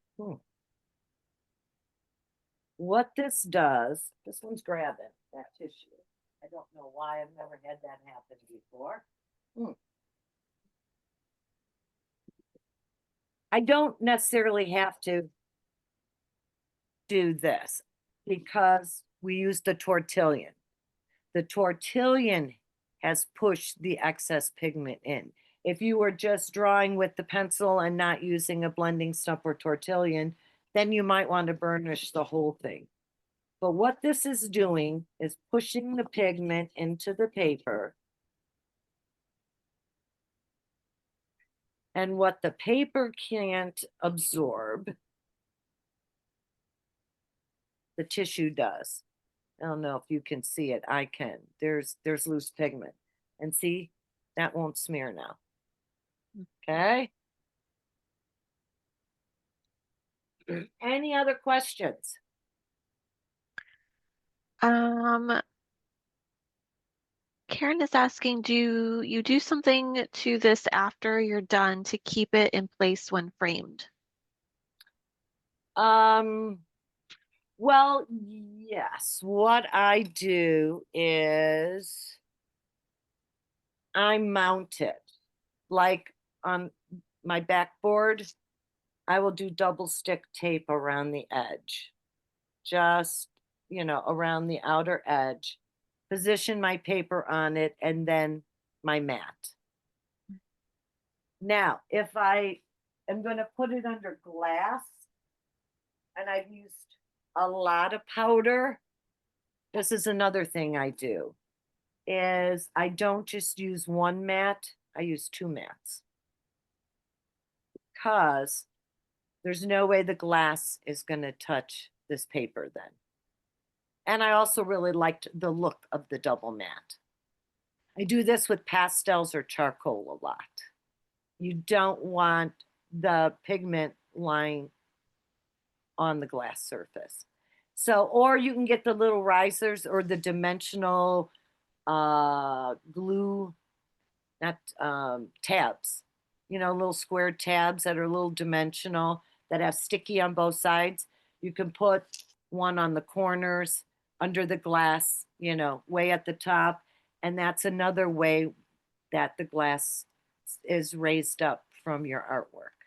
what this does, this one's grabbing that tissue. I don't know why, I've never had that happen before. I don't necessarily have to do this because we use the tortillon. The tortillon has pushed the excess pigment in. If you were just drawing with the pencil and not using a blending stump or tortillon, then you might want to burnish the whole thing. But what this is doing is pushing the pigment into the paper. And what the paper can't absorb, the tissue does. I don't know if you can see it. I can. There's loose pigment. And see, that won't smear now. Okay. Any other questions? Karen is asking, do you do something to this after you're done to keep it in place when framed? Well, yes. What I do is I mount it like on my backboard. I will do double stick tape around the edge, just, around the outer edge, position my paper on it, and then my mat. Now, if I am going to put it under glass and I've used a lot of powder, this is another thing I do, is I don't just use one mat, I use two mats. Because there's no way the glass is going to touch this paper then. And I also really liked the look of the double mat. I do this with pastels or charcoal a lot. You don't want the pigment lying on the glass surface. So, or you can get the little risers or the dimensional glue, not tabs, little square tabs that are a little dimensional that have sticky on both sides. You can put one on the corners under the glass, way at the top. And that's another way that the glass is raised up from your artwork.